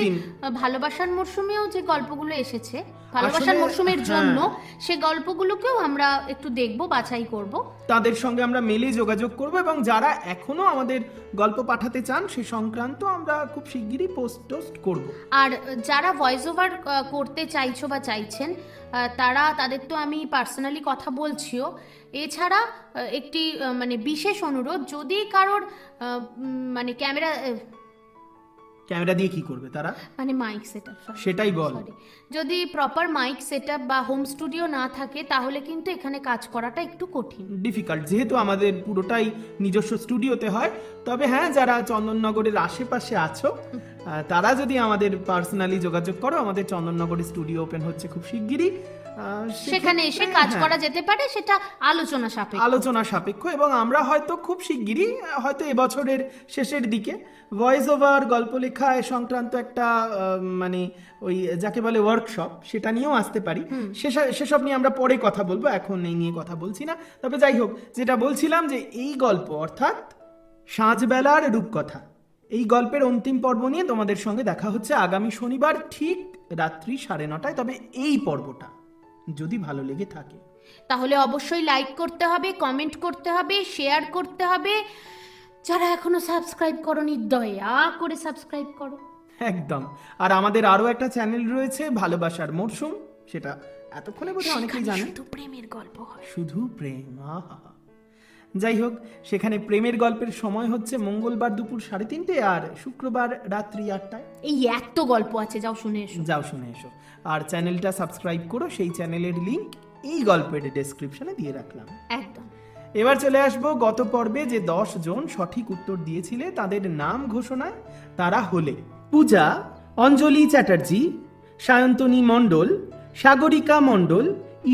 ভালোবাসার মরশুমেও যে গল্পগুলো এসেছে ভালোবাসার মরশুমের জন্য, সে গল্পগুলোকেও আমরা একটু দেখব, বাছাই করব, তাদের সঙ্গে আমরা মেলে যোগাযোগ করব, এবং যারা এখনো আমাদের গল্প পাঠাতে চান সে সংক্রান্ত আমরা খুব শিগগিরই পোস্ট করব। আর যারা ভয়েস ওভার করতে চাইছো বা চাইছেন, তাদের তো আমি পার্সোনালি কথা বলছিও। এছাড়া একটি মানে বিশেষ অনুরোধ, যদি কারোর মানে ক্যামেরা দিয়ে কি করবে তারা? মানে মাইক সেটআপ, সেটাই বল। যদি প্রপার মাইক সেটআপ বা হোম স্টুডিও না থাকে তাহলে কিন্তু এখানে কাজ করাটা একটু কঠিন, ডিফিকাল্ট, যেহেতু আমাদের পুরোটাই নিজস্ব স্টুডিওতে হয়। তবে হ্যাঁ, যারা চন্দননগরের আশেপাশে আছো তারা যদি আমাদের পার্সোনালি যোগাযোগ করো, আমাদের চন্দননগরে স্টুডিও ওপেন হচ্ছে খুব শিগগিরই। সেখানে এসে কাজ হ্যাঁ, করা যেতে পারে, সেটা আলোচনা সাপেক্ষ। আলোচনা সাপেক্ষ। এবং আমরা হয়তো খুব শিগগিরই, হয়তো এবছরের শেষের দিকে ভয়েস ওভার, গল্প লেখা এ সংক্রান্ত একটা মানে ওই যাকে বলে ওয়ার্কশপ, সেটা নিয়েও আসতে পারি। সেসব নিয়ে আমরা পরে কথা বলবো, এখন এই নিয়ে কথা বলছি না। তবে যাই হোক, যেটা বলছিলাম যে এই গল্প অর্থাৎ সাঁঝবেলার রূপকথা, এই গল্পের অন্তিম পর্ব নিয়ে তোমাদের সঙ্গে দেখা হচ্ছে আগামী শনিবার ঠিক রাত্রি 9:30টায়। তবে এই পর্বটা যদি ভালো লেগে থাকে তাহলে অবশ্যই লাইক করতে হবে, কমেন্ট করতে হবে, শেয়ার করতে হবে। যারা এখনো সাবস্ক্রাইব করোনি দয়া করে সাবস্ক্রাইব করো। একদম। আর আমাদের আরো একটা চ্যানেল রয়েছে, ভালোবাসার মরশুম, সেটা এতক্ষণে বোধহয় অনেকেই জানে। শুধু প্রেমের গল্প হয়, শুধু প্রেম, আহা। যাই হোক, সেখানে প্রেমের গল্পের সময় হচ্ছে মঙ্গলবার দুপুর 3:30 আর শুক্রবার রাত্রি 8টায়। এই এত গল্প আছে, যাও শুনে এসো। যাও শুনে এসো। আর চ্যানেলটা সাবস্ক্রাইব করো, সেই চ্যানেলের লিংক এই গল্পের ডেসক্রিপশনে দিয়ে রাখলাম। একদম। এবার চলে আসবো গত পর্বে যে 10 জন সঠিক উত্তর দিয়েছিলে তাদের নাম ঘোষণায়। তারা হলে পূজা, অঞ্জলি চ্যাটার্জি, সায়ন্তনী মণ্ডল, সাগরিকা মণ্ডল,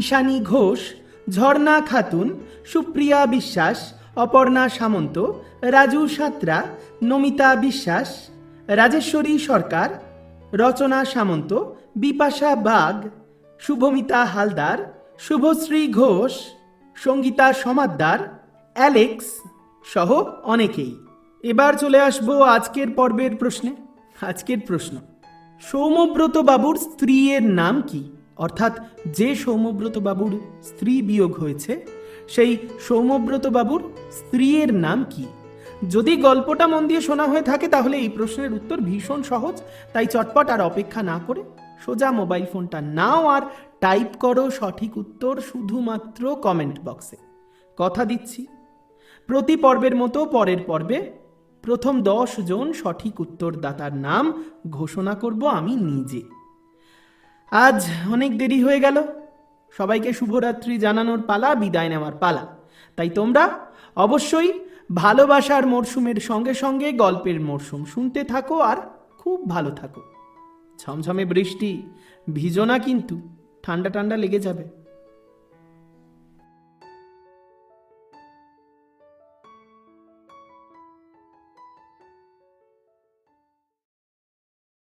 ঈশানী ঘোষ, ঝর্ণা খাতুন, সুপ্রিয়া বিশ্বাস, অপর্ণা সামন্ত, রাজু সাঁতরা, নমিতা বিশ্বাস, রাজেশ্বরী সরকার, রচনা সামন্ত, বিপাশা বাগ, শুভমিতা হালদার, শুভশ্রী ঘোষ, সঙ্গীতা সমাদ্দার, অ্যালেক্স সহ অনেকেই। এবার চলে আসবো আজকের পর্বের প্রশ্নে। আজকের প্রশ্ন, সৌম্যব্রত বাবুর স্ত্রীর নাম কি? অর্থাৎ যে সৌম্যব্রত বাবুর স্ত্রী বিয়োগ হয়েছে, সেই সৌম্যব্রত বাবুর স্ত্রীর নাম কি? যদি গল্পটা মন দিয়ে শোনা হয়ে থাকে তাহলে এই প্রশ্নের উত্তর ভীষণ সহজ। তাই চটপট আর অপেক্ষা না করে সোজা মোবাইল ফোনটা নাও আর টাইপ করো সঠিক উত্তর শুধুমাত্র কমেন্ট বক্সে। কথা দিচ্ছি, প্রতি পর্বের মতো পরের পর্বে প্রথম 10 জন সঠিক উত্তরদাতার নাম ঘোষণা করব আমি নিজে। আজ অনেক দেরি হয়ে গেল, সবাইকে শুভরাত্রি জানানোর পালা, বিদায় নেওয়ার পালা। তাই তোমরা অবশ্যই ভালোবাসার মরশুমের সঙ্গে সঙ্গে গল্পের মরশুম শুনতে থাকো আর খুব ভালো থাকো। ঝমঝমে বৃষ্টি, ভিজো না কিন্তু, ঠান্ডা ঠান্ডা লেগে যাবে।